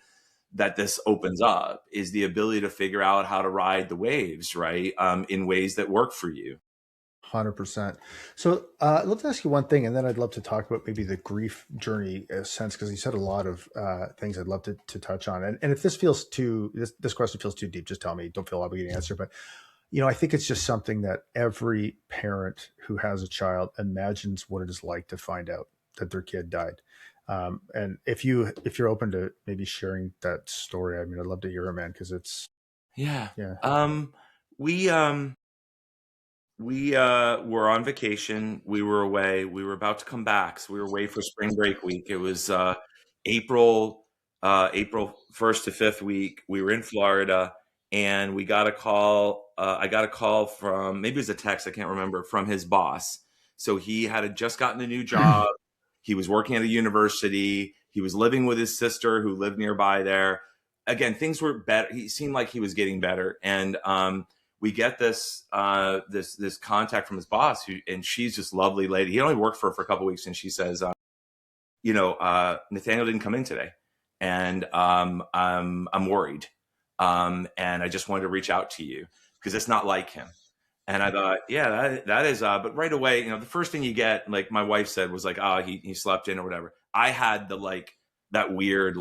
that this opens up, is the ability to figure out how to ride the waves, right? In ways that work for you. 100%. So I'd love to ask you one thing, and then I'd love to talk about maybe the grief journey sense, because you said a lot of things I'd love to touch on. And if this feels too, this question feels too deep, just tell me. Don't feel obligated to answer. But, you know, I think it's just something that every parent who has a child imagines what it is like to find out that their kid died. And if you're open to maybe sharing that story, I mean, I'd love to hear it, man, because it's, Yeah. yeah. We were on vacation. We were away. We were about to come back. So we were away for spring break week. It was April April 1st to 5th week. We were in Florida, and we got a call. I got a call from, maybe it was a text, I can't remember, from his boss. So he had just gotten a new job. He was working at a university. He was living with his sister who lived nearby there. Again, things were better. He seemed like he was getting better. And we get this contact from his boss, and she's this lovely lady. He only worked for her for a couple of weeks, and she says, Nathaniel didn't come in today, and I'm worried, and I just wanted to reach out to you because it's not like him. And I thought, yeah, that is. But right away, the first thing you get, like my wife said, was like, oh, he slept in or whatever. I had that weird,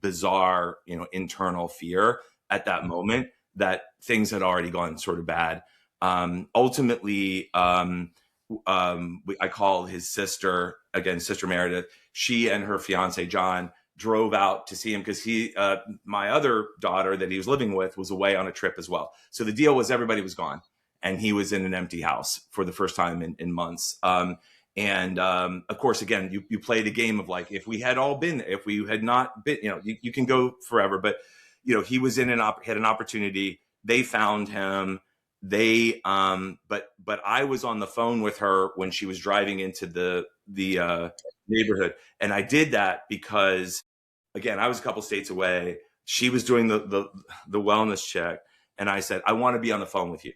bizarre, internal fear at that moment that things had already gone sort of bad. Ultimately, I called his sister, again, Sister Meredith. She and her fiance John drove out to see him because my other daughter that he was living with was away on a trip as well. So the deal was everybody was gone, and he was in an empty house for the first time in months. Of course, again, you play the game of if we had all been, if we had not been, you can go forever, but he was had an opportunity. They found him. But I was on the phone with her when she was driving into the neighborhood, and I did that because, again, I was a couple states away. She was doing the wellness check, and I said, I want to be on the phone with you.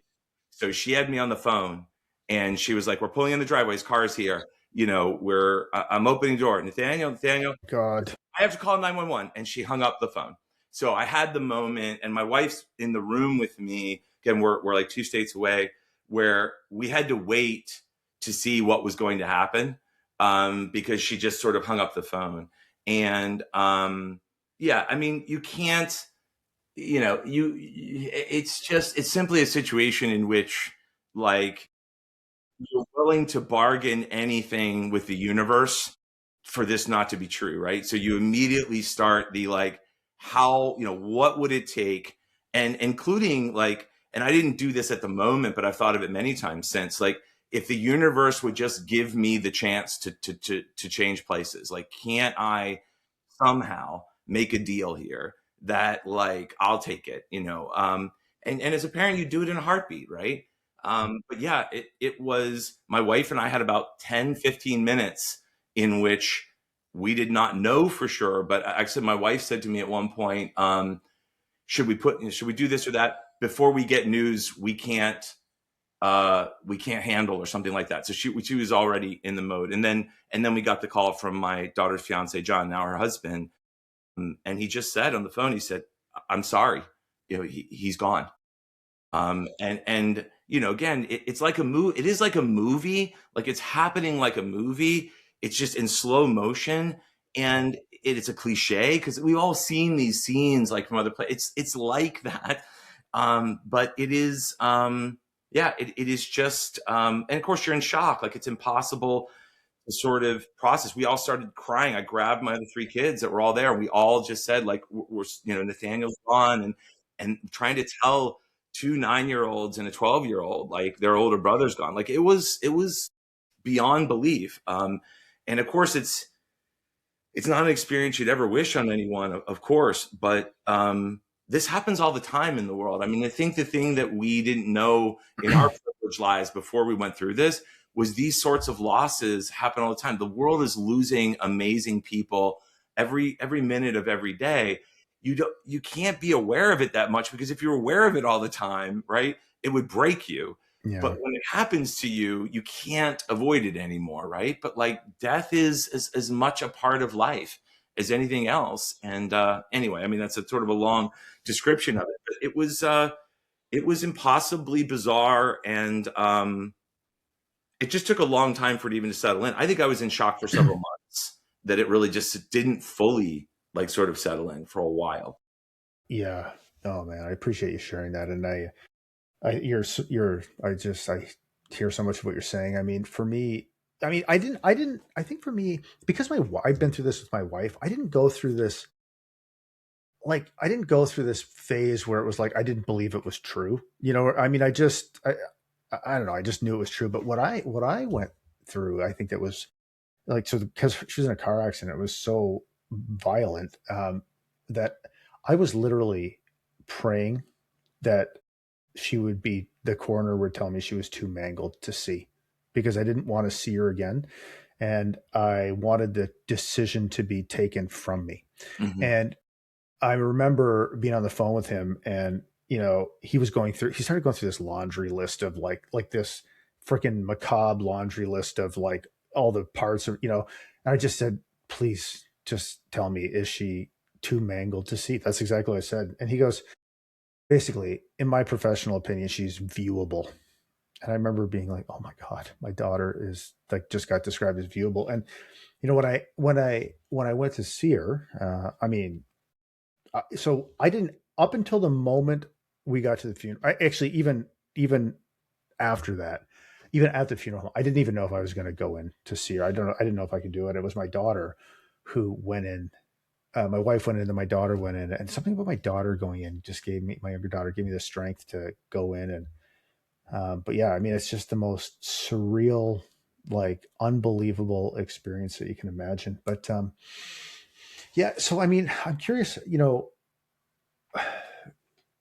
So she had me on the phone, and she was like, we're pulling in the driveway. His car's here. I'm opening the door. Nathaniel, God. I have to call 911. And she hung up the phone. So I had the moment, and my wife's in the room with me. Again, we're like 2 states away, where we had to wait to see what was going to happen, because she just sort of hung up the phone. And yeah, I mean, you can't, it's simply a situation in which, like, you're willing to bargain anything with the universe for this not to be true, right? So you immediately start the, like, how, what would it take? And including, like, and I didn't do this at the moment, but I've thought of it many times since, like, if the universe would just give me the chance to change places, like, can't I somehow make a deal here that, like, I'll take it, and as a parent, you do it in a heartbeat, right? But yeah, it was, my wife and I had about 10-15 minutes in which we did not know for sure. But actually, my wife said to me at one point, should we do this or that? Before we get news, we can't handle, or something like that. So she was already in the mode. And then we got the call from my daughter's fiance, John, now her husband. And he just said on the phone, he said, "I'm sorry, he's gone." And again, it's like a movie. It is like a movie. Like, it's happening like a movie. It's just in slow motion, and it's a cliche because we've all seen these scenes, like, from other places. It's like that, but it is, yeah, it is just, and of course you're in shock. Like, it's impossible to sort of process. We all started crying. I grabbed my other three kids that were all there. We all just said, like, we're Nathaniel's gone, and trying to tell two 9-year-olds and a 12-year-old, like, their older brother's gone. Like, it was beyond belief. And of course, it's not an experience you'd ever wish on anyone, of course, but this happens all the time in the world. I mean, I think the thing that we didn't know in our privileged lives before we went through this was these sorts of losses happen all the time. The world is losing amazing people every minute of every day. You can't be aware of it that much, because if you're aware of it all the time, right, it would break you. Yeah. But when it happens to you, you can't avoid it anymore, right? But, like, death is as much a part of life as anything else. And anyway, I mean, that's a sort of a long description of it. But it was impossibly bizarre, and it just took a long time for it even to settle in. I think I was in shock for several months, that it really just didn't fully, like, sort of settle in for a while. Yeah. Oh man, I appreciate you sharing that. And I hear so much of what you're saying. I mean, for me, I think for me, because I've been through this with my wife, I didn't go through this, like, I didn't go through this phase where it was like, I didn't believe it was true. I mean, I don't know. I just knew it was true. But what I went through, I think that was, like, so because she was in a car accident, it was so violent, that I was literally praying that the coroner would tell me she was too mangled to see, because I didn't want to see her again. And I wanted the decision to be taken from me. Mm-hmm. And I remember being on the phone with him, and, he started going through this laundry list of, like this freaking macabre laundry list of, like, all the parts of, and I just said, please just tell me, is she too mangled to see? That's exactly what I said. And he goes, basically, in my professional opinion, she's viewable. And I remember being like, oh my God, my daughter is, like, just got described as viewable. And, when I went to see her, so I didn't, up until the moment we got to the funeral, I actually, even after that, even at the funeral, I didn't even know if I was going to go in to see her. I didn't know if I could do it. It was my daughter who went in. My wife went in, and my daughter went in, and something about my daughter going in just my younger daughter gave me the strength to go in. And but yeah, I mean, it's just the most surreal, like, unbelievable experience that you can imagine. But yeah, so I mean, I'm curious,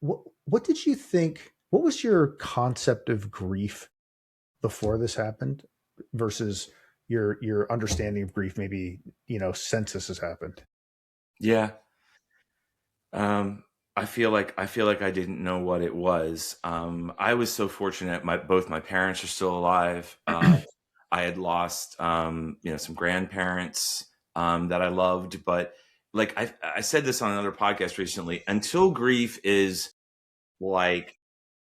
what did you think? What was your concept of grief before this happened versus your understanding of grief, maybe, since this has happened? Yeah. I feel like I didn't know what it was. I was so fortunate. Both my parents are still alive. I had lost, some grandparents that I loved, but, like, I said this on another podcast recently. Until grief is, like,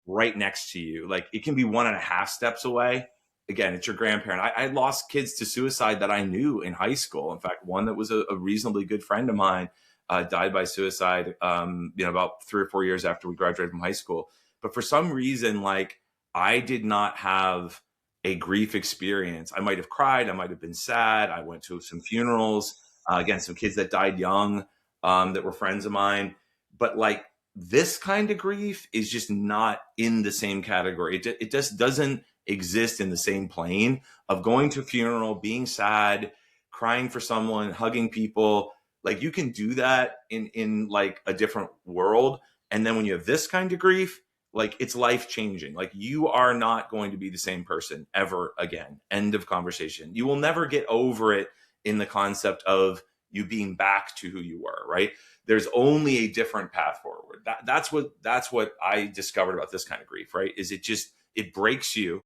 right next to you, like, it can be 1.5 steps away, again, it's your grandparent. I lost kids to suicide that I knew in high school. In fact, one that was a reasonably good friend of mine died by suicide, about 3 or 4 years after we graduated from high school. But for some reason, like, I did not have a grief experience. I might have cried. I might have been sad. I went to some funerals, again, some kids that died young, that were friends of mine. But like, this kind of grief is just not in the same category. It just doesn't exist in the same plane of going to a funeral, being sad, crying for someone, hugging people. Like, you can do that in like a different world. And then when you have this kind of grief, like, it's life changing. Like, you are not going to be the same person ever again. End of conversation. You will never get over it in the concept of you being back to who you were, right? There's only a different path forward. That's what I discovered about this kind of grief, right? Is it breaks you,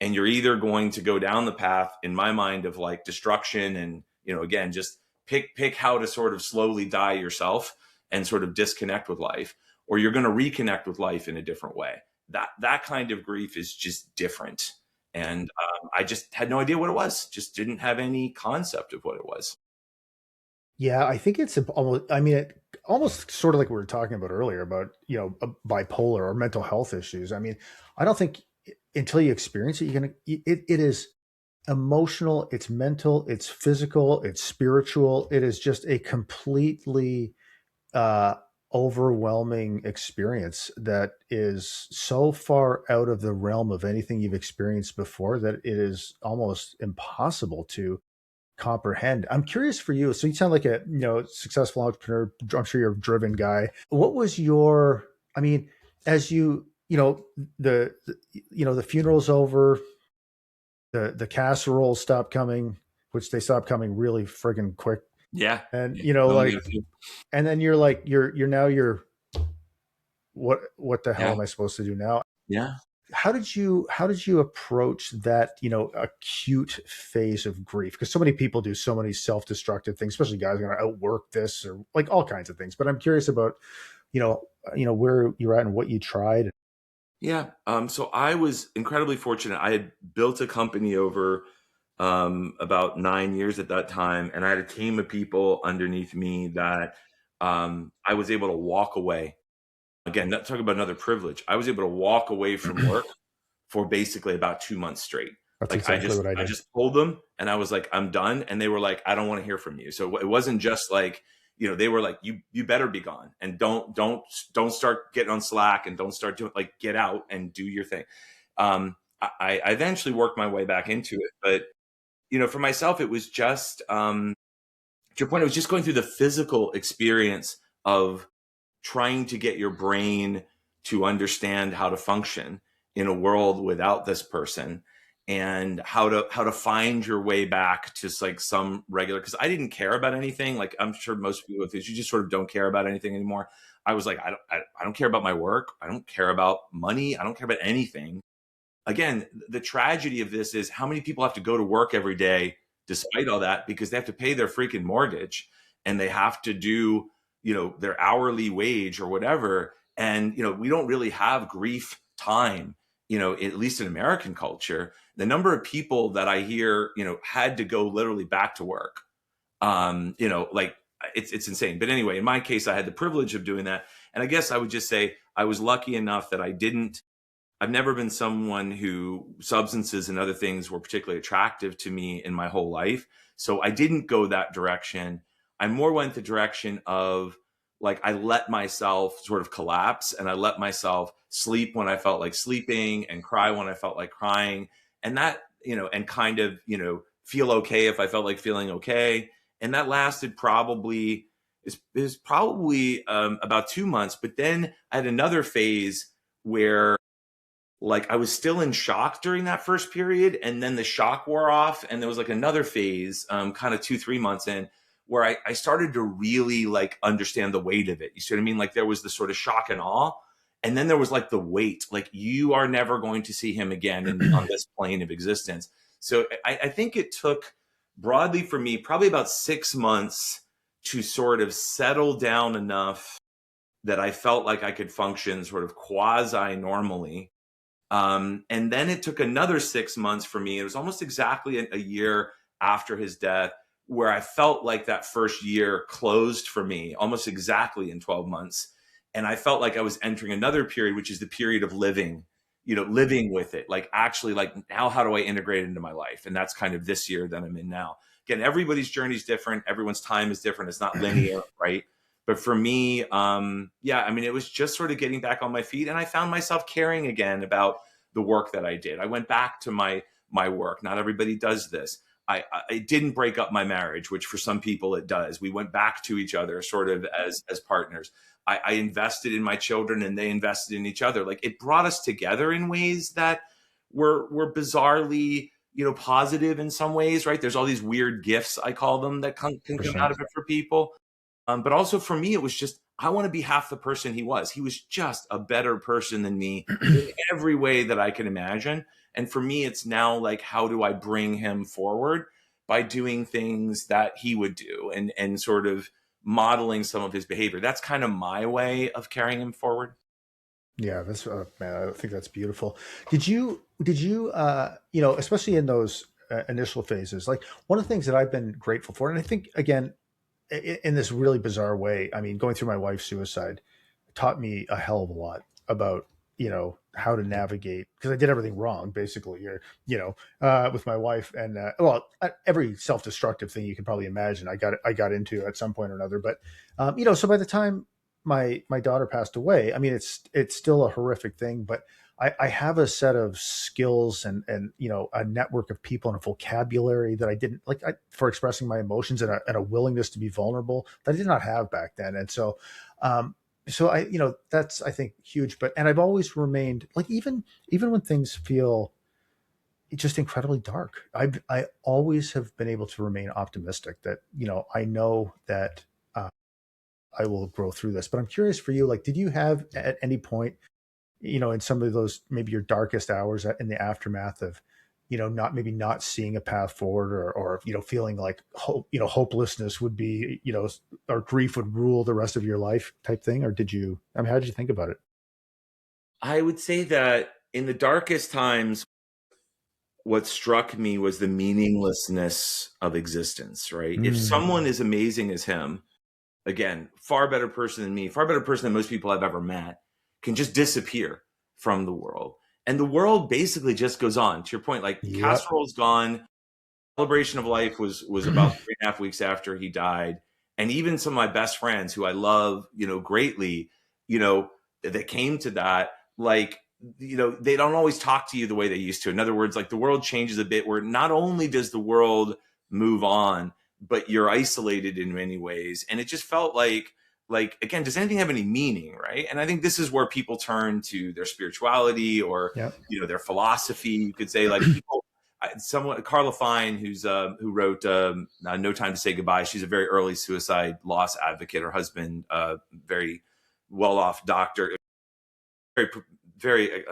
and you're either going to go down the path, in my mind, of like destruction and, again, just pick how to sort of slowly die yourself and sort of disconnect with life, or you're going to reconnect with life in a different way. That kind of grief is just different. And I just had no idea what it was. Just didn't have any concept of what it was. Yeah, I think it's almost, I mean, it almost sort of like we were talking about earlier about, bipolar or mental health issues. I mean, I don't think until you experience it, it is emotional, it's mental, it's physical, it's spiritual. It is just a completely uh, overwhelming experience that is so far out of the realm of anything you've experienced before that it is almost impossible to comprehend. I'm curious for you. So you sound like a, successful entrepreneur. I'm sure you're a driven guy. What was your, I mean, as the funeral's over, the casseroles stop coming, which they stop coming really friggin' quick. Yeah. And, Yeah. and then you're like, you're what the hell Yeah. am I supposed to do now? Yeah. How did you approach that, acute phase of grief? Because so many people do so many self-destructive things, especially guys are going to outwork this or like all kinds of things. But I'm curious about, where you're at and what you tried. Yeah. So I was incredibly fortunate. I had built a company over about 9 years at that time, and I had a team of people underneath me that I was able to walk away. Again, not talking about another privilege. I was able to walk away from work for basically about 2 months straight. That's Like, I exactly just what I I did. just told them, and I was like, I'm done. And they were like, I don't want to hear from you. So it wasn't just like, they were like, you better be gone, and don't start getting on Slack, and don't start doing, like, get out and do your thing. I eventually worked my way back into it, but for myself, it was just, to your point, it was just going through the physical experience of trying to get your brain to understand how to function in a world without this person, and how to find your way back to like some regular, because I didn't care about anything. Like, I'm sure most people with this, you just sort of don't care about anything anymore. I was like, I don't care about my work. I don't care about money. I don't care about anything. Again, the tragedy of this is how many people have to go to work every day despite all that, because they have to pay their freaking mortgage, and they have to do, their hourly wage or whatever. And, we don't really have grief time, at least in American culture. The number of people that I hear, had to go literally back to work, like, it's insane. But anyway, in my case, I had the privilege of doing that. And I guess I would just say I was lucky enough that I've never been someone who substances and other things were particularly attractive to me in my whole life. So I didn't go that direction. I more went the direction of, like, I let myself sort of collapse, and I let myself sleep when I felt like sleeping, and cry when I felt like crying. And that, and kind of, feel okay if I felt like feeling okay. And that lasted probably, is probably about 2 months. But then I had another phase where, like, I was still in shock during that first period, and then the shock wore off, and there was like another phase, kind of 2, 3 months in, where I started to really like understand the weight of it. You see what I mean? Like, there was the sort of shock and awe, and then there was like the weight, like, you are never going to see him again on this plane of existence. So I think it took, broadly for me, probably about 6 months to sort of settle down enough that I felt like I could function sort of quasi normally, And then it took another 6 months for me. It was almost exactly a year after his death where I felt like that first year closed for me almost exactly in 12 months. And I felt like I was entering another period, which is the period of living, living with it. Like actually, like now, how do I integrate it into my life? And that's kind of this year that I'm in now. Again, everybody's journey is different. Everyone's time is different. It's not linear, right? But for me, yeah, I mean, it was just sort of getting back on my feet, and I found myself caring again about the work that I did. I went back to my work. Not everybody does this. I didn't break up my marriage, which for some people it does. We went back to each other sort of as partners. I invested in my children and they invested in each other. Like it brought us together in ways that were bizarrely, positive in some ways, right? There's all these weird gifts, I call them, that can come out of it for people. But also for me, it was just, I want to be half the person he was. He was just a better person than me in every way that I can imagine. And for me, it's now like, how do I bring him forward by doing things that he would do and sort of modeling some of his behavior? That's kind of my way of carrying him forward. Yeah, that's man. I think that's beautiful. Especially in those initial phases, like one of the things that I've been grateful for, and I think again, in this really bizarre way, I mean, going through my wife's suicide taught me a hell of a lot about how to navigate, because I did everything wrong basically, or with my wife, and every self-destructive thing you can probably imagine I got into at some point or another. But so by the time my daughter passed away, I mean, it's still a horrific thing, but I have a set of skills and a network of people and a vocabulary that I didn't like for expressing my emotions, and a willingness to be vulnerable that I did not have back then. And so I, that's, I think, huge. And I've always remained like, even when things feel just incredibly dark, I always have been able to remain optimistic that, I know that I will grow through this. But I'm curious for you, like, did you have at any point, in some of those, maybe your darkest hours in the aftermath of, not seeing a path forward, or feeling like hopelessness would be, or grief would rule the rest of your life type thing? Or how did you think about it? I would say that in the darkest times, what struck me was the meaninglessness of existence, right? If someone as amazing as him, again, far better person than me, far better person than most people I've ever met, can just disappear from the world. And the world basically just goes on. To your point, like Yep. casserole's gone. Celebration of life was about 3.5 weeks after he died. And even some of my best friends who I love, greatly, that came to that, like, they don't always talk to you the way they used to. In other words, like the world changes a bit where not only does the world move on, but you're isolated in many ways. And it just felt like, again, does anything have any meaning, right? And I think this is where people turn to their spirituality or, Yep. their philosophy. You could say, like, people, someone, Carla Fine, who wrote No Time to Say Goodbye. She's a very early suicide loss advocate. Her husband, very well-off doctor, very, very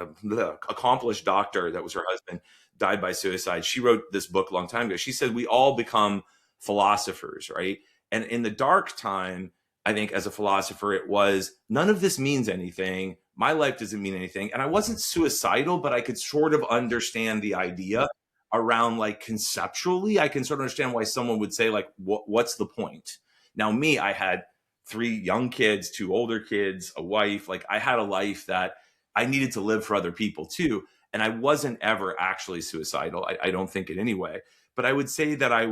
accomplished doctor, that was her husband, died by suicide. She wrote this book a long time ago. She said we all become philosophers, right? And in the dark time, I think as a philosopher, it was, none of this means anything. My life doesn't mean anything. And I wasn't suicidal, but I could sort of understand the idea around, like, conceptually, I can sort of understand why someone would say, like, what's the point? Now, me, I had 3 young kids, 2 older kids, a wife. Like, I had a life that I needed to live for other people too. And I wasn't ever actually suicidal. I don't think in any way. But I would say that I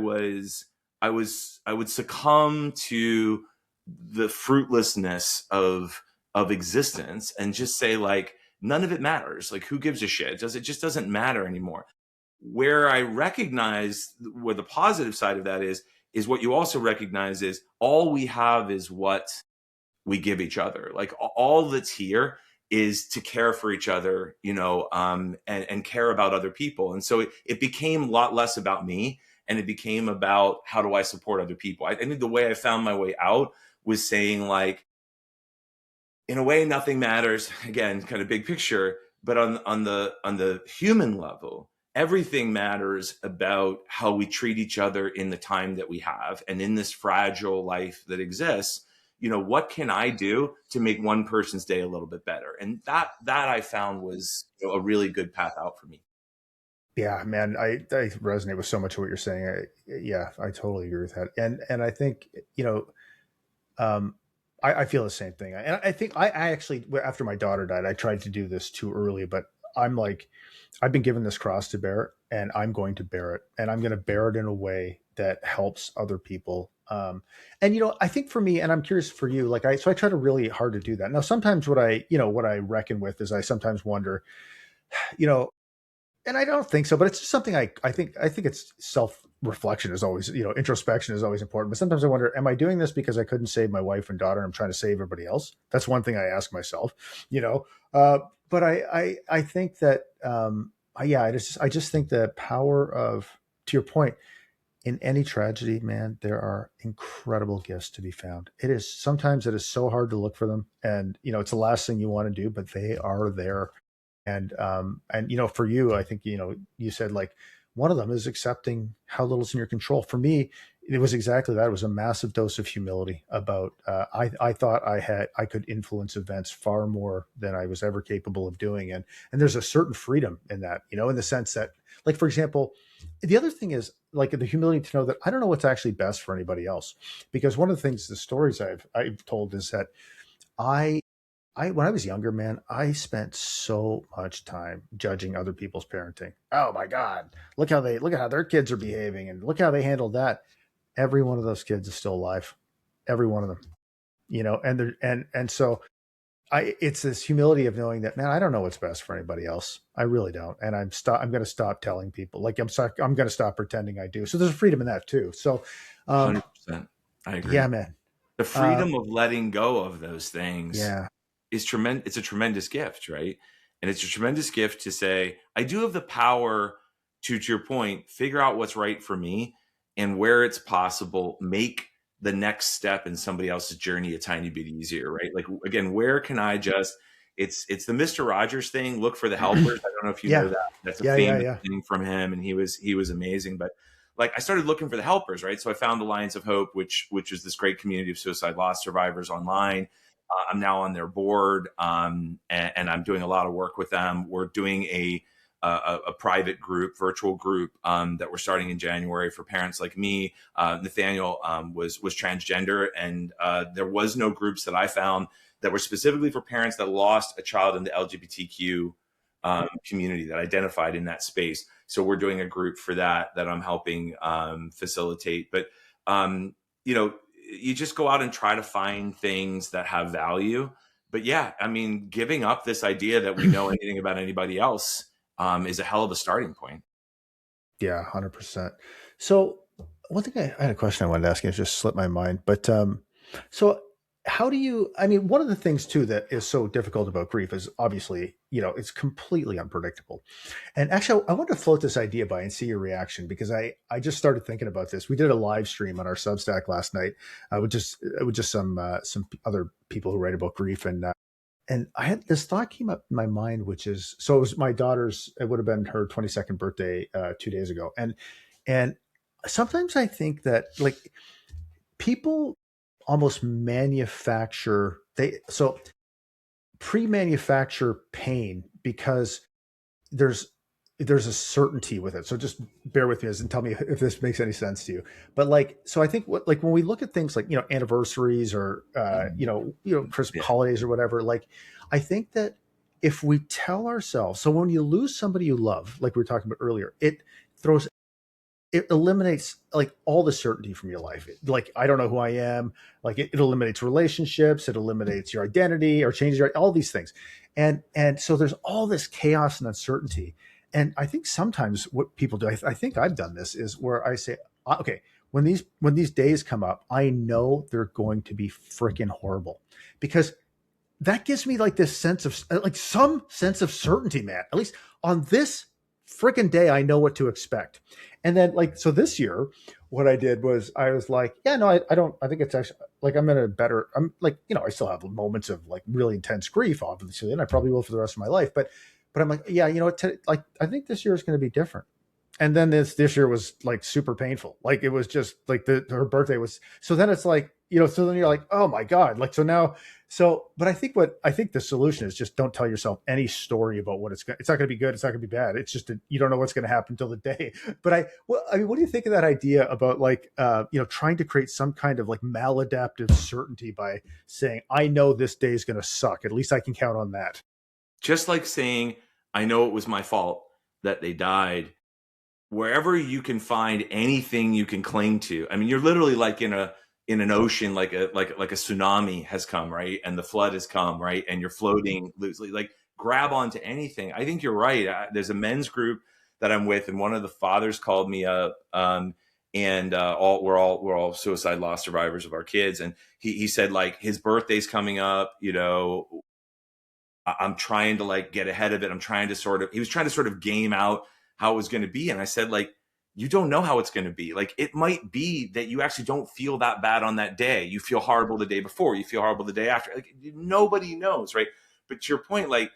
would succumb to the fruitlessness of existence and just say, like, none of it matters. Like, who gives a shit? It just doesn't matter anymore. Where I recognize where the positive side of that is what you also recognize is all we have is what we give each other. Like, all that's here is to care for each other, and care about other people. And so it became a lot less about me, and it became about, how do I support other people? I think the way I found my way out was saying, like, in a way, nothing matters. Again, kind of big picture, but on the human level, everything matters about how we treat each other in the time that we have, and in this fragile life that exists. what can I do to make one person's day a little bit better? And that I found was a really good path out for me. Yeah, man, I resonate with so much of what you're saying. Yeah, I totally agree with that. And I think, um, I feel the same thing. And I think I actually, after my daughter died, I tried to do this too early, but I'm like, I've been given this cross to bear, and I'm going to bear it, and I'm going to bear it in a way that helps other people. And I think for me, and I'm curious for you, like so I try to really hard to do that. Now, sometimes what I reckon with is I sometimes wonder, you know, and I don't think so, but it's just something I think it's self reflection is always, introspection is always important. But sometimes I wonder, am I doing this because I couldn't save my wife and daughter and I'm trying to save everybody else? That's one thing I ask myself, you know. But I think that yeah, I just think the power of, to your point, in any tragedy, man, there are incredible gifts to be found. It is so hard to look for them, and it's the last thing you want to do, but they are there. And for you, I think you said, like, one of them is accepting how little's in your control. For me, it was exactly that. It was a massive dose of humility about I thought I could influence events far more than I was ever capable of doing. And there's a certain freedom in that, in the sense that, like, for example, the other thing is, like, the humility to know that I don't know what's actually best for anybody else. Because one of the things, the stories I've told, is that I when I was younger, man, I spent so much time judging other people's parenting. Oh my God, look at how their kids are behaving, and look how they handled that. Every one of those kids is still alive. Every one of them, and so it's this humility of knowing that, man, I don't know what's best for anybody else. I really don't, and I'm going to stop telling people. Like, I'm going to stop pretending I do. So there's freedom in that too. So, um, 100%. I yeah, agree. man. The Uh, freedom of letting go of those things yeah, is tremendous. It's a tremendous gift, right? And it's a tremendous gift to say, I do have the power to your point, figure out what's right for me, and where it's possible, make the next step in somebody else's journey a tiny bit easier, right? Like, again, where can I just, it's the Mr. Rogers thing, look for the helpers. I don't know if you know yeah, that. That's a yeah, yeah, famous yeah. thing from him, and he was amazing. But like, I started looking for the helpers, right? So I found Alliance of Hope, which is this great community of suicide loss survivors online. I'm now on their board, and I'm doing a lot of work with them. We're doing a private group, virtual group, that we're starting in January for parents like me. Nathaniel was transgender, and there was no groups that I found that were specifically for parents that lost a child in the LGBTQ community, that identified in that space. So we're doing a group for that I'm helping facilitate. But um, you know, you just go out and try to find things that have value. But yeah, I mean, giving up this idea that we know anything about anybody else is a hell of a starting point. Yeah, 100%. So one thing I had a question I wanted to ask you, it just slipped my mind. But so how do you, I mean, one of the things too that is so difficult about grief is, obviously, it's completely unpredictable. And actually, I wanted to float this idea by and see your reaction, because I just started thinking about this. We did a live stream on our Substack last night, with just some other people who write about grief, and I had this thought came up in my mind, which is, so it was my daughter's, it would have been her 22nd birthday 2 days ago. And sometimes I think that, like, people almost pre-manufacture pain, because there's there's a certainty with it. So just bear with me and tell me if this makes any sense to you. But, like, so I think, like, when we look at things like, anniversaries, or Christmas Yeah. holidays or whatever, like, I think that if we tell ourselves, so when you lose somebody you love, like we were talking about earlier, throws it eliminates, like, all the certainty from your life. Like, I don't know who I am. Like, it eliminates relationships. It eliminates your identity, or changes all these things. And so there's all this chaos and uncertainty. And I think sometimes what people do, I think I've done this, is where I say, okay, when these days come up, I know they're going to be freaking horrible, because that gives me, like, this sense of, like, some sense of certainty, man. At least on this freaking day, I know what to expect. And then, like, so this year, what I did was, I was like, yeah, no, I don't, I think it's actually, like, I'm like, I still have moments of, like, really intense grief, obviously, and I probably will for the rest of my life. But I'm like, yeah, like, I think this year is going to be different. And then this year was, like, super painful. Like, it was just like her birthday was, so then it's like, so then you're like, oh my God. Like, so now, but I think the solution is just don't tell yourself any story about it's not going to be good. It's not going to be bad. It's just, you don't know what's going to happen till the day. But I mean, what do you think of that idea about like, trying to create some kind of like maladaptive certainty by saying, I know this day is going to suck. At least I can count on that. Just like saying, I know it was my fault that they died. Wherever you can find anything you can cling to. I mean, you're literally like in an ocean, like a tsunami has come, right? And the flood has come, right? And you're floating loosely. Like, grab onto anything. I think you're right. There's a men's group that I'm with, and one of the fathers called me up, and we're all suicide loss survivors of our kids, and he said, like, his birthday's coming up, I'm trying to like get ahead of it. He was trying to sort of game out how it was going to be. And I said, like, you don't know how it's going to be. Like, it might be that you actually don't feel that bad on that day. You feel horrible the day before, you feel horrible the day after. Like, nobody knows. Right. But to your point, like,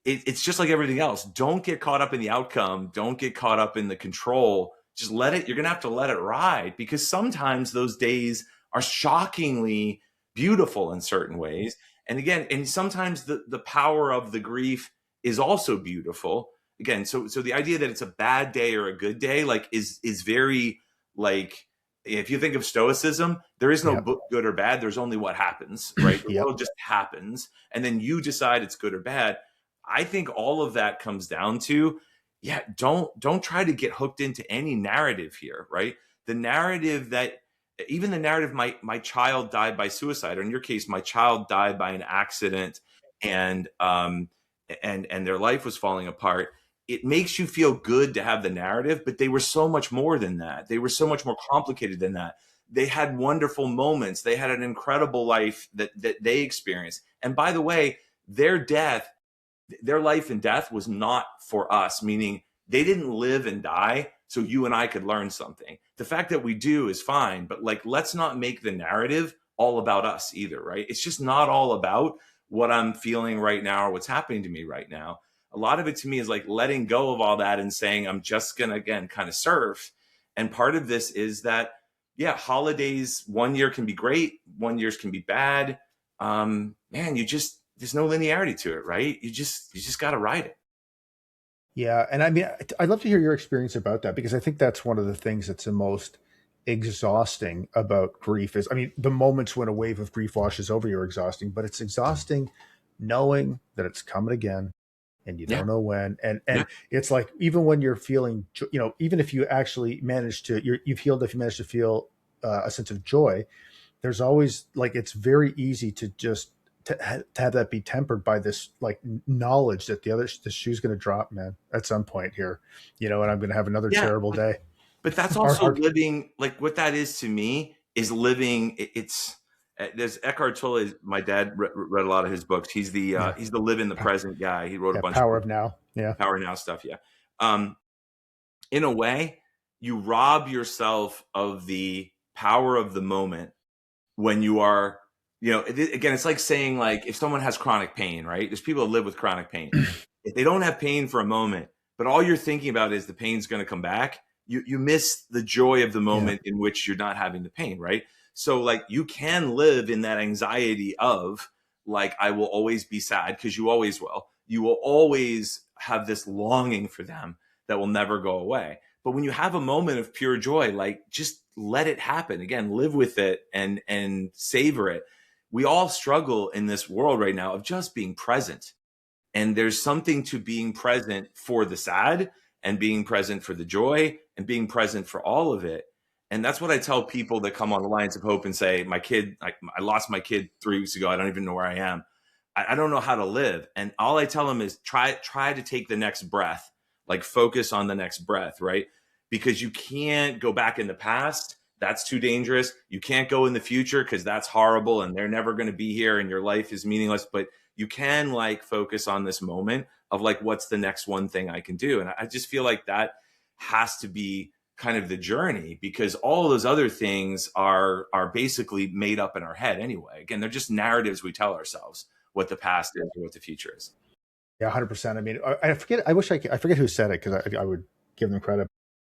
it's just like everything else. Don't get caught up in the outcome. Don't get caught up in the control. Just let it, you're going to have to let it ride, because sometimes those days are shockingly beautiful in certain ways. And again, and sometimes the power of the grief is also beautiful. Again, so the idea that it's a bad day or a good day, like, is very, like, if you think of stoicism, there is no Yep. good or bad. There's only what happens, right? The Yep. world just happens, and then you decide it's good or bad. I think all of that comes down to, yeah, don't try to get hooked into any narrative here, right? The narrative that, even the narrative, my child died by suicide, or in your case, my child died by an accident, and their life was falling apart. It makes you feel good to have the narrative, but they were so much more than that. They were so much more complicated than that. They had wonderful moments. They had an incredible life that they experienced. And by the way, their life and death was not for us, meaning they didn't live and die so you and I could learn something. The fact that we do is fine, but like, let's not make the narrative all about us either, right? It's just not all about what I'm feeling right now or what's happening to me right now. A lot of it to me is like letting go of all that and saying, I'm just going to, again, kind of surf. And part of this is that, yeah, holidays one year can be great, one year can be bad. Man, there's no linearity to it, right? You just got to ride it. Yeah, and I mean, I'd love to hear your experience about that, because I think that's one of the things that's the most exhausting about grief is, I mean, the moments when a wave of grief washes over you are exhausting, but it's exhausting knowing that it's coming again and you Yeah. don't know when. Yeah. And it's like, even when you're feeling, even if you actually manage to, you've healed, if you manage to feel a sense of joy, there's always like, it's very easy to just to have that be tempered by this like knowledge that the shoe's going to drop, man, at some point here, and I'm going to have another Yeah. terrible day. But that's Our also heart. living, like, what that is to me is living. It's there's Eckhart Tolle. My dad read a lot of his books. Yeah. He's the live in the present guy. He wrote a Yeah. bunch of Power books, of now. Yeah. Power Now stuff. Yeah. Um, in a way, you rob yourself of the power of the moment when you are, again, it's like saying, like, if someone has chronic pain, right? There's people that live with chronic pain. If they don't have pain for a moment, but all you're thinking about is the pain's going to come back, you miss the joy of the Yeah. moment in which you're not having the pain, right? So, like, you can live in that anxiety of, like, I will always be sad, because you always will. You will always have this longing for them that will never go away. But when you have a moment of pure joy, like, just let it happen. Again, live with it and savor it. We all struggle in this world right now of just being present. And there's something to being present for the sad, and being present for the joy, and being present for all of it. And that's what I tell people that come on Alliance of Hope and say, I lost my kid 3 weeks ago. I don't even know where I am. I don't know how to live. And all I tell them is try to take the next breath, like, focus on the next breath, right? Because you can't go back in the past. That's too dangerous. You can't go in the future, because that's horrible and they're never going to be here and your life is meaningless. But you can, like, focus on this moment of, like, what's the next one thing I can do? And I just feel like that has to be kind of the journey, because all of those other things are basically made up in our head anyway. Again, they're just narratives we tell ourselves, what the past is or what the future is. Yeah. 100%. I mean, I forget. I wish I forget who said it, because I would give them credit.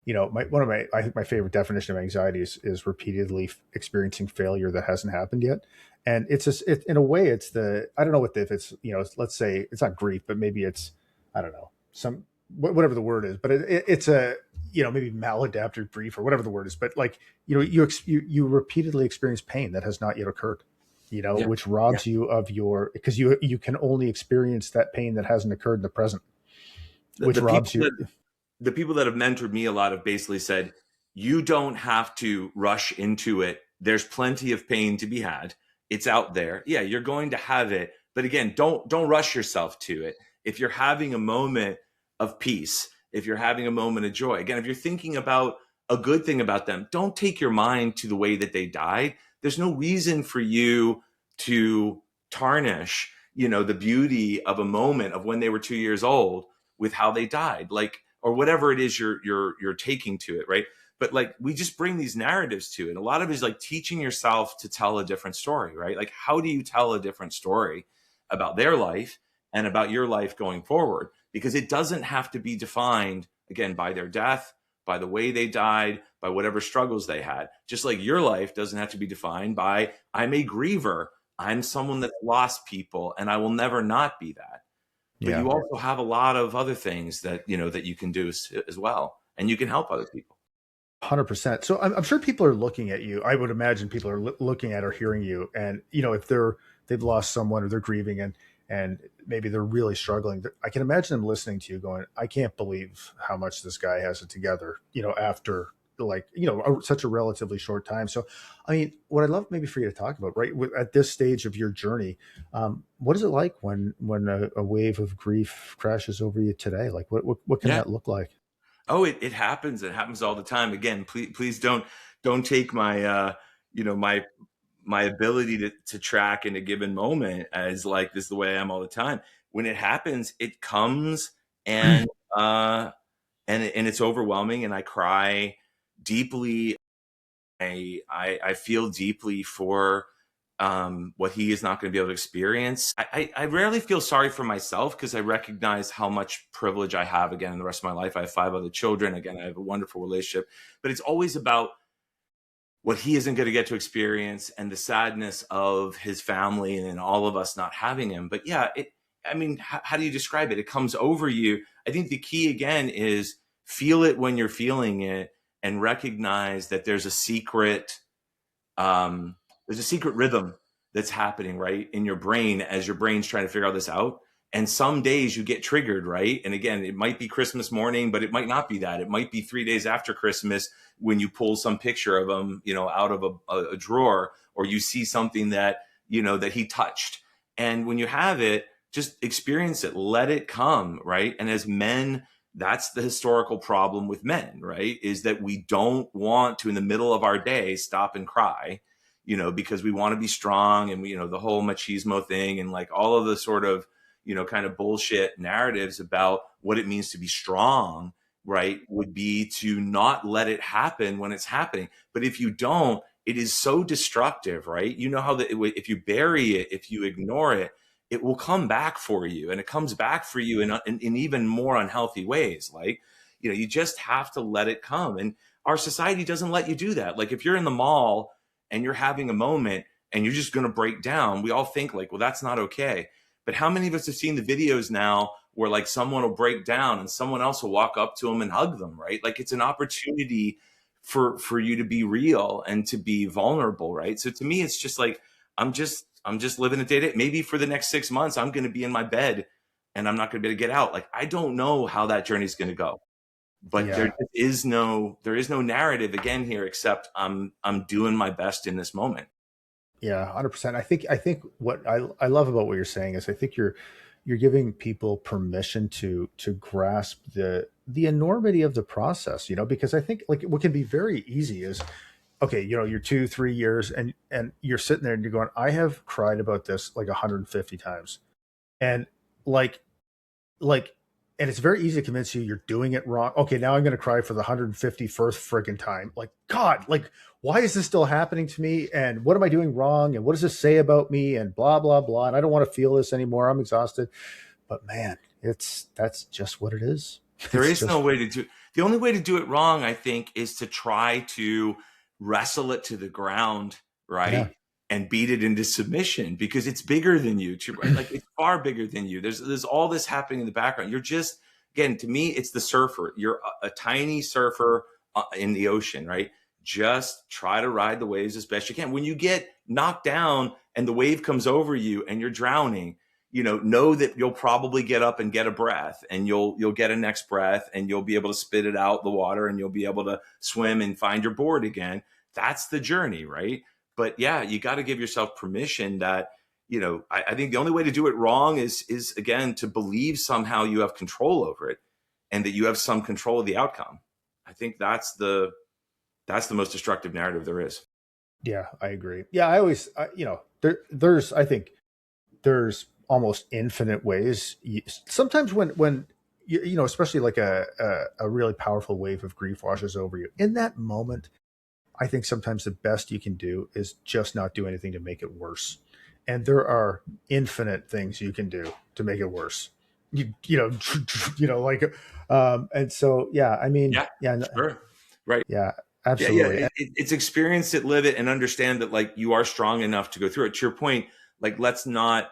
you know, one of my, I think my favorite definition of anxiety is repeatedly experiencing failure that hasn't happened yet. And it's just, in a way, it's the, I don't know what if it's, you know, let's say it's not grief, but maybe it's, I don't know, some, whatever the word is, but it's a, you know, maybe maladaptive grief or whatever the word is. But like, you know, you repeatedly experience pain that has not yet occurred, you know, Yeah. which Yeah. robs you of your, because you can only experience that pain that hasn't occurred in the present, The, which the people robs you. that the people that have mentored me a lot have basically said, you don't have to rush into it. There's plenty of pain to be had. It's out there. Yeah, you're going to have it. But again, don't rush yourself to it. If you're having a moment of peace, if you're having a moment of joy, again, if you're thinking about a good thing about them, don't take your mind to the way that they died. There's no reason for you to tarnish, you know, the beauty of a moment of when they were 2 years old with how they died. Like, or whatever it is you're taking to it, right? But like we just bring these narratives to it. A lot of it is like teaching yourself to tell a different story, right? Like how do you tell a different story about their life and about your life going forward? Because it doesn't have to be defined again by their death, by the way they died, by whatever struggles they had. Just like your life doesn't have to be defined by I'm a griever, I'm someone that lost people, and I will never not be that. But Yeah. you also have a lot of other things that you know that you can do as well, and you can help other people. 100%. So I'm sure people are looking at you. I would imagine people are looking at or hearing you, and you know, if they've lost someone or they're grieving, and maybe they're really struggling. I can imagine them listening to you, going, "I can't believe how much this guy has it together." You know, after like you know such a relatively short time. So, I mean, what I'd love maybe for you to talk about, right, at this stage of your journey, what is it like when a wave of grief crashes over you today? Like, what can Yeah. that look like? Oh, it happens. It happens all the time. Again, please don't take my you know my ability to track in a given moment as like this is the way I am all the time. When it happens, it comes and uh and it's overwhelming, and I cry deeply. I feel deeply for what he is not going to be able to experience. I rarely feel sorry for myself because I recognize how much privilege I have again in the rest of my life. I have 5 other children. Again, I have a wonderful relationship, but it's always about what he isn't going to get to experience and the sadness of his family and all of us not having him. But yeah, I mean, how do you describe it? It comes over you. I think the key again is feel it when you're feeling it and recognize that there's a secret rhythm that's happening right in your brain as your brain's trying to figure all this out. And some days you get triggered, right? And again, it might be Christmas morning, but it might not be that. It might be 3 days after Christmas when you pull some picture of him, you know, out of a drawer, or you see something that, you know, that he touched. And when you have it, just experience it, let it come, right? And as men, that's the historical problem with men, right? Is that we don't want to, in the middle of our day, stop and cry, you know, because we want to be strong, and we, you know, the whole machismo thing and like all of the sort of, you know, kind of bullshit narratives about what it means to be strong, right, would be to not let it happen when it's happening. But if you don't, it is so destructive, right? You know how that if you bury it, if you ignore it, it will come back for you, and it comes back for you in even more unhealthy ways. Like, you know, you just have to let it come. And our society doesn't let you do that. Like if you're in the mall and you're having a moment and you're just going to break down, we all think like, well, that's not okay. But how many of us have seen the videos now where like someone will break down and someone else will walk up to them and hug them, right? Like it's an opportunity for you to be real and to be vulnerable, right? So to me, it's just like I'm just living a day to day. Maybe for the next 6 months, I'm going to be in my bed and I'm not going to be able to get out. Like I don't know how that journey is going to go, but Yeah. there is no narrative again here except I'm doing my best in this moment. Yeah, 100%. I think what I love about what you're saying is I think you're giving people permission to grasp the enormity of the process, you know, because I think like what can be very easy is okay, you know, you're 2, 3 years and you're sitting there and you're going, I have cried about this like 150 times. And like like and it's very easy to convince you you're doing it wrong. Okay, now I'm going to cry for the 151st friggin' time. Like, God, like, why is this still happening to me? And what am I doing wrong? And what does this say about me? And blah, blah, blah. And I don't want to feel this anymore. I'm exhausted. But man, that's just what it is. There It's is no just, way to do. The only way to do it wrong, I think, is to try to wrestle it to the ground, Yeah. right? And beat it into submission because it's bigger than you. Like it's far bigger than you. There's all this happening in the background. You're just, again, to me, it's the surfer. You're a tiny surfer in the ocean, right? Just try to ride the waves as best you can. When you get knocked down and the wave comes over you and you're drowning, know that you'll probably get up and get a breath, and you'll get a next breath, and you'll be able to spit it out the water, and you'll be able to swim and find your board again. That's the journey, right? But yeah, you got to give yourself permission that, I think the only way to do it wrong is again, to believe somehow you have control over it and that you have some control of the outcome. I think that's the most destructive narrative there is. Yeah, I agree. Yeah, I think there's almost infinite ways. Sometimes when especially like a really powerful wave of grief washes over you, in that moment, I think sometimes the best you can do is just not do anything to make it worse. And there are infinite things you can do to make it worse. Like, and so, yeah, I mean, Yeah, yeah, sure. Right. yeah, Yeah. absolutely. It's experience it, live it, and understand that like you are strong enough to go through it. To your point, like let's not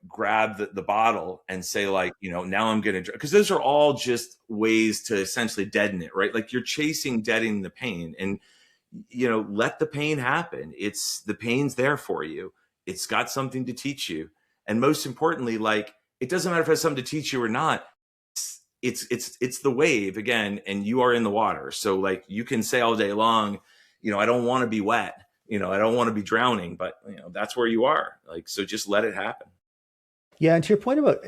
grab the bottle and say like now I'm gonna, because those are all just ways to essentially deaden it, right? Like you're chasing deadening the pain, and let the pain happen. It's the pain's there for you. It's got something to teach you, and most importantly, like it doesn't matter if it has something to teach you or not. It's the wave again, and you are in the water. So like you can say all day long, I don't want to be wet, I don't want to be drowning, but that's where you are. Like, so just let it happen. Yeah, and to your point about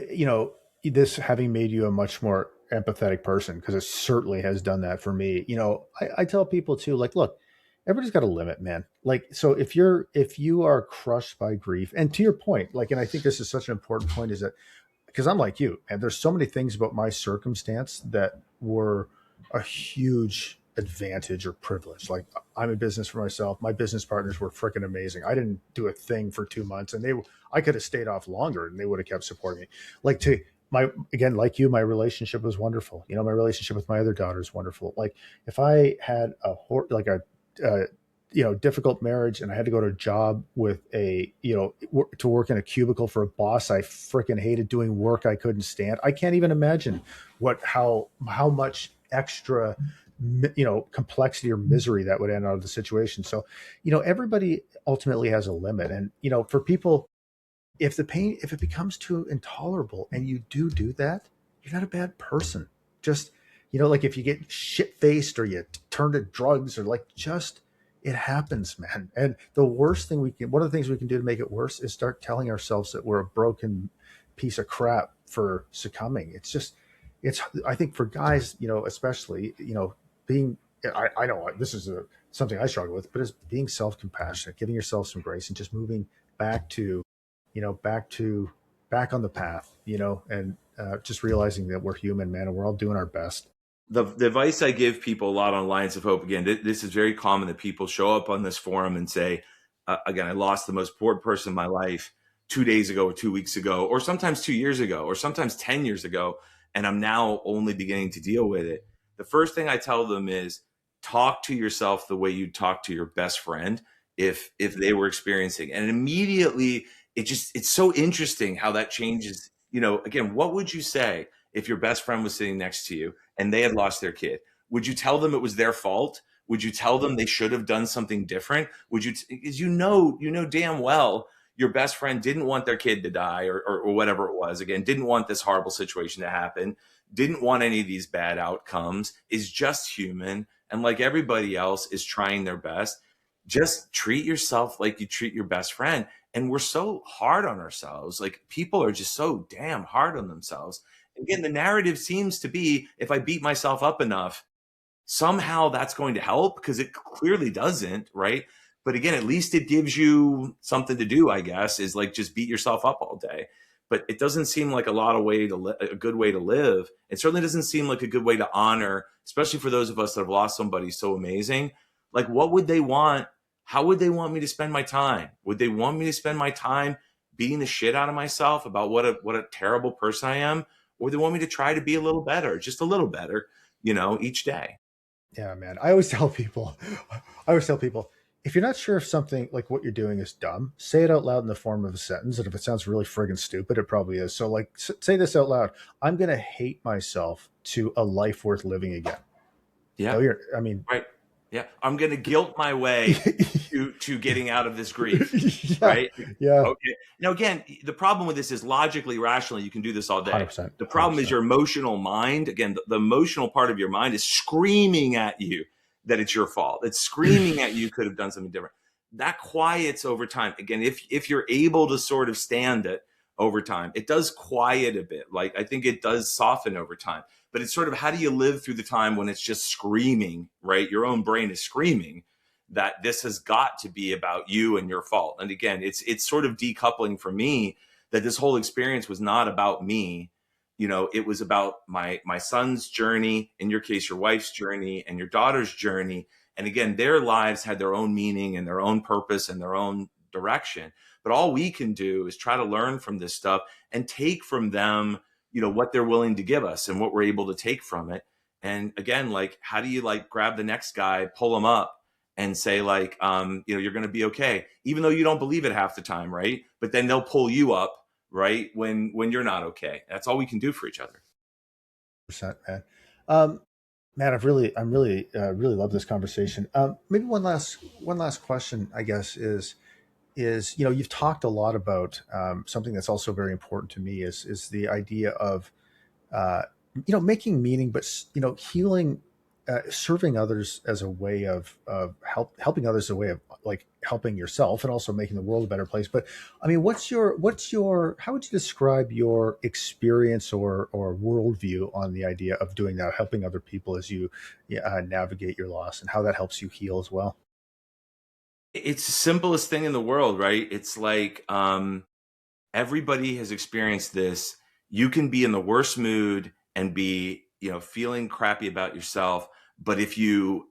this having made you a much more empathetic person, because it certainly has done that for me. I tell people too, like, look, everybody's got a limit, man. Like, so if you are crushed by grief, and to your point, like, and I think this is such an important point, is that because I'm like you, and there's so many things about my circumstance that were a huge advantage or privilege. Like I'm in business for myself. My business partners were freaking amazing. I didn't do a thing for 2 months, and I could have stayed off longer, and they would have kept supporting me. Like to my again, like you, my relationship was wonderful. My relationship with my other daughter is wonderful. Like if I had a difficult marriage, and I had to go to a job with to work in a cubicle for a boss I freaking hated, doing work I couldn't stand. I can't even imagine how much extra complexity or misery that would end out of the situation. So everybody ultimately has a limit, and for people, if it becomes too intolerable and you do that, you're not a bad person. Just like if you get shit faced or you turn to drugs, or like, just it happens, man. And the worst thing one of the things we can do to make it worse is start telling ourselves that we're a broken piece of crap for succumbing. I think for guys, especially, being, I know this is something I struggle with, but it's being self-compassionate, giving yourself some grace, and just moving back to, back on the path, and just realizing that we're human, man, and we're all doing our best. The advice I give people a lot on Alliance of Hope, again, this is very common that people show up on this forum and say, again, I lost the most important person in my life 2 days ago or 2 weeks ago, or sometimes 2 years ago, or sometimes 10 years ago, and I'm now only beginning to deal with it. The first thing I tell them is talk to yourself the way you talk to your best friend if they were experiencing. And immediately it's so interesting how that changes. Again, what would you say if your best friend was sitting next to you and they had lost their kid? Would you tell them it was their fault? Would you tell them they should have done something different? Would you, because damn well your best friend didn't want their kid to die, or whatever it was, again, didn't want this horrible situation to happen, didn't want any of these bad outcomes, is just human, and like everybody else is trying their best. Just treat yourself like you treat your best friend. And we're so hard on ourselves. Like people are just so damn hard on themselves. Again, the narrative seems to be, if I beat myself up enough, somehow that's going to help, because it clearly doesn't, right? But again, at least it gives you something to do, I guess, is like just beat yourself up all day. But it doesn't seem like a good way to live. It certainly doesn't seem like a good way to honor, especially for those of us that have lost somebody so amazing. Like, what would they want? How would they want me to spend my time? Would they want me to spend my time beating the shit out of myself about what a terrible person I am? Or they want me to try to be a little better, just a little better? each day. Yeah, man. I always tell people, if you're not sure if something like what you're doing is dumb, say it out loud in the form of a sentence. And if it sounds really friggin' stupid, it probably is. So, like, say this out loud: I'm gonna hate myself to a life worth living again. Yeah. No, you're. I mean, Right. Yeah. I'm going to guilt my way to getting out of this grief. yeah, Right. yeah, Okay. Now, again, the problem with this is logically, rationally, you can do this all day. 100%, The hundred problem is percent. your emotional mind. Again, the emotional part of your mind is screaming at you that it's your fault. It's screaming at you could have done something different. That quiets over time. Again, if you're able to sort of stand it over time, it does quiet a bit. Like I think it does soften over time. But it's sort of how do you live through the time when it's just screaming, right? Your own brain is screaming that this has got to be about you and your fault. And again, it's sort of decoupling for me that this whole experience was not about me. It was about my son's journey, in your case, your wife's journey, and your daughter's journey. And again, their lives had their own meaning and their own purpose and their own direction. But all we can do is try to learn from this stuff and take from them, what they're willing to give us and what we're able to take from it. And again, like, how do you like grab the next guy, pull him up, and say like, you're going to be okay, even though you don't believe it half the time, right? But then they'll pull you up, right, when you're not okay. That's all we can do for each other. Percent, man. Um, man, I'm really, really love this conversation. Maybe one last question, I guess, is you've talked a lot about something that's also very important to me is the idea of uh, making meaning, but healing, serving others as a way of helping others as a way of like helping yourself and also making the world a better place. But I mean, what's your how would you describe your experience or worldview on the idea of doing that, helping other people as you navigate your loss, and how that helps you heal as well? It's the simplest thing in the world, right? It's like, everybody has experienced this. You can be in the worst mood and be, feeling crappy about yourself. But if you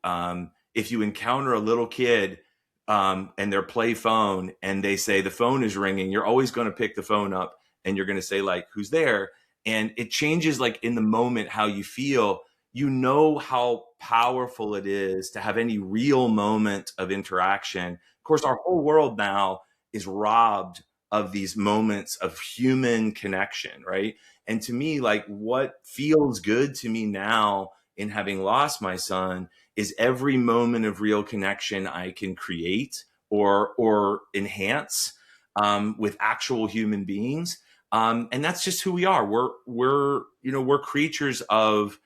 encounter a little kid, and their play phone, and they say the phone is ringing, you're always going to pick the phone up and you're going to say like, who's there? And it changes like in the moment how you feel. You know how powerful it is to have any real moment of interaction. Of course, our whole world now is robbed of these moments of human connection, right? And to me, like what feels good to me now in having lost my son is every moment of real connection I can create or enhance, with actual human beings. And that's just who we are. We're creatures of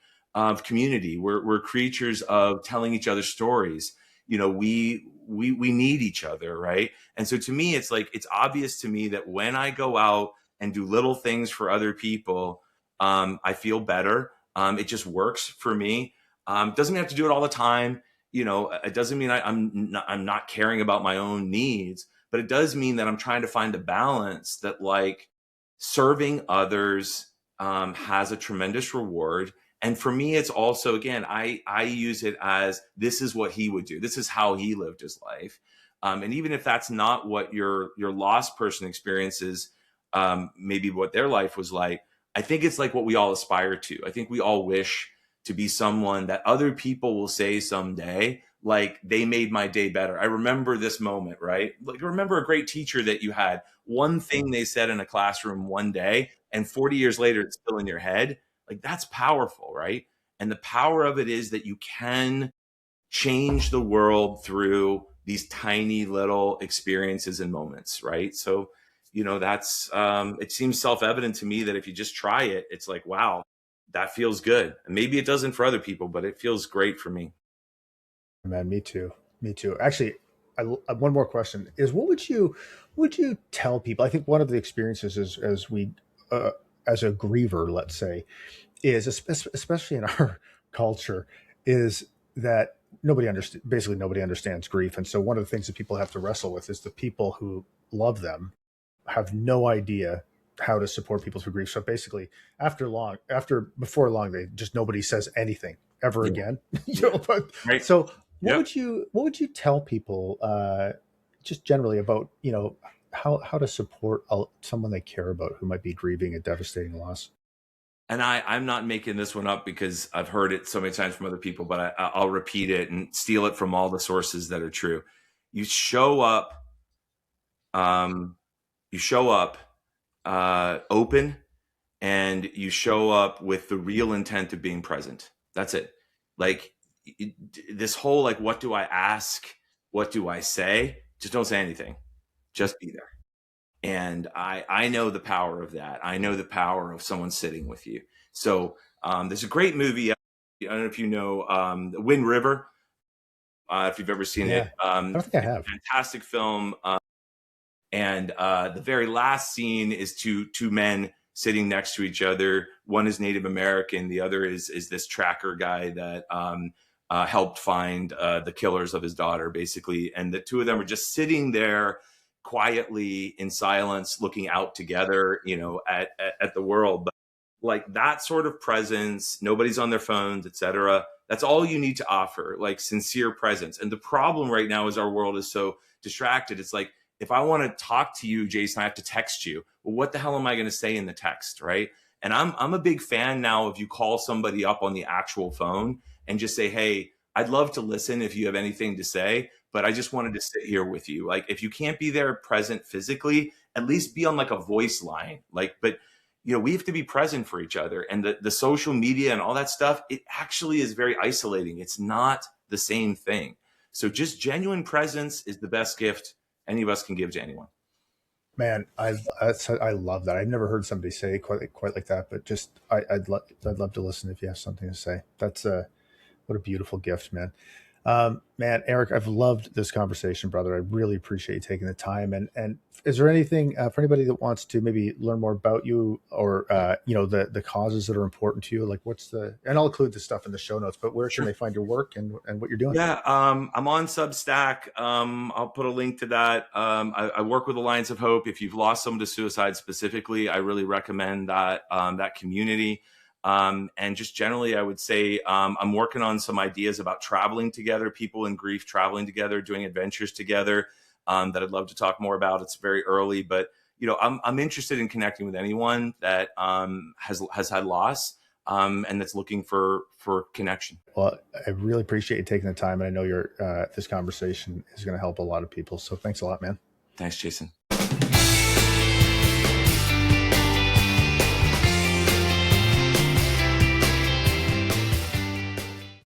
community. We're creatures of telling each other stories. We need each other, right? And so to me, it's like it's obvious to me that when I go out and do little things for other people, I feel better. It just works for me. Doesn't mean I have to do it all the time. It doesn't mean I'm not caring about my own needs, but it does mean that I'm trying to find a balance that like serving others has a tremendous reward. And for me, it's also, again, I use it as this is what he would do. This is how he lived his life. And even if that's not what your lost person experiences, maybe what their life was like, I think it's like what we all aspire to. I think we all wish to be someone that other people will say someday, like they made my day better. I remember this moment, right? Like remember a great teacher that you had, one thing they said in a classroom one day, and 40 years later, it's still in your head. Like that's powerful, right? And the power of it is that you can change the world through these tiny little experiences and moments, right? So, that's it seems self-evident to me that if you just try it, it's like, wow, that feels good. And maybe it doesn't for other people, but it feels great for me. Man, me too. Me too. Actually, one more question is would you tell people? I think one of the experiences is as we as a griever, let's say, is especially in our culture, is that nobody understands grief, and so one of the things that people have to wrestle with is the people who love them have no idea how to support people through grief. So basically, before long, they just nobody says anything ever Yeah. again. Yeah. But Right. so Yep. what would you tell people just generally about how to support someone they care about who might be grieving a devastating loss? and I'm not making this one up because I've heard it so many times from other people, but I'll repeat it and steal it from all the sources that are true. You show up, um, you show up open, and you show up with the real intent of being present. That's it. Like it, this whole like, what do I ask? What do I say? Just don't say anything. Just be there. And I know the power of that. I know the power of someone sitting with you. So there's a great movie. I don't know if you know Wind River. If you've ever seen it, Yeah, I don't think I it's have. a fantastic film. And the very last scene is two men sitting next to each other. One is Native American. The other is this tracker guy that helped find the killers of his daughter, basically. And the two of them are just sitting there quietly in silence, looking out together, at the world. But like that sort of presence, nobody's on their phones, etc. That's all you need to offer, like sincere presence. And the problem right now is our world is so distracted. It's like, if I want to talk to you, Jason, I have to text you. Well, what the hell am I going to say in the text, right? And I'm a big fan now of you call somebody up on the actual phone and just say, "Hey, I'd love to listen if you have anything to say, but I just wanted to sit here with you." Like if you can't be there present physically, at least be on like a voice line. Like, but we have to be present for each other. And the social media and all that stuff, it actually is very isolating. It's not the same thing. So just genuine presence is the best gift any of us can give to anyone. Man, I love that. I've never heard somebody say it quite like that, but just I'd love to listen if you have something to say. That's what a beautiful gift, man. Man, Eric, I've loved this conversation, brother. I really appreciate you taking the time. And is there anything for anybody that wants to maybe learn more about you, or the causes that are important to you? Like, what's the? And I'll include this stuff in the show notes. But where can Sure. they find your work and what you're doing? Yeah, I'm on Substack. I'll put a link to that. I work with Alliance of Hope. If you've lost someone to suicide specifically, I really recommend that community. And just generally, I would say I'm working on some ideas about traveling together, people in grief traveling together, doing adventures together, that I'd love to talk more about. It's very early, but I'm interested in connecting with anyone that has had loss, and that's looking for connection. Well, I really appreciate you taking the time, and I know this conversation is going to help a lot of people. So thanks a lot, man. Thanks, Jason.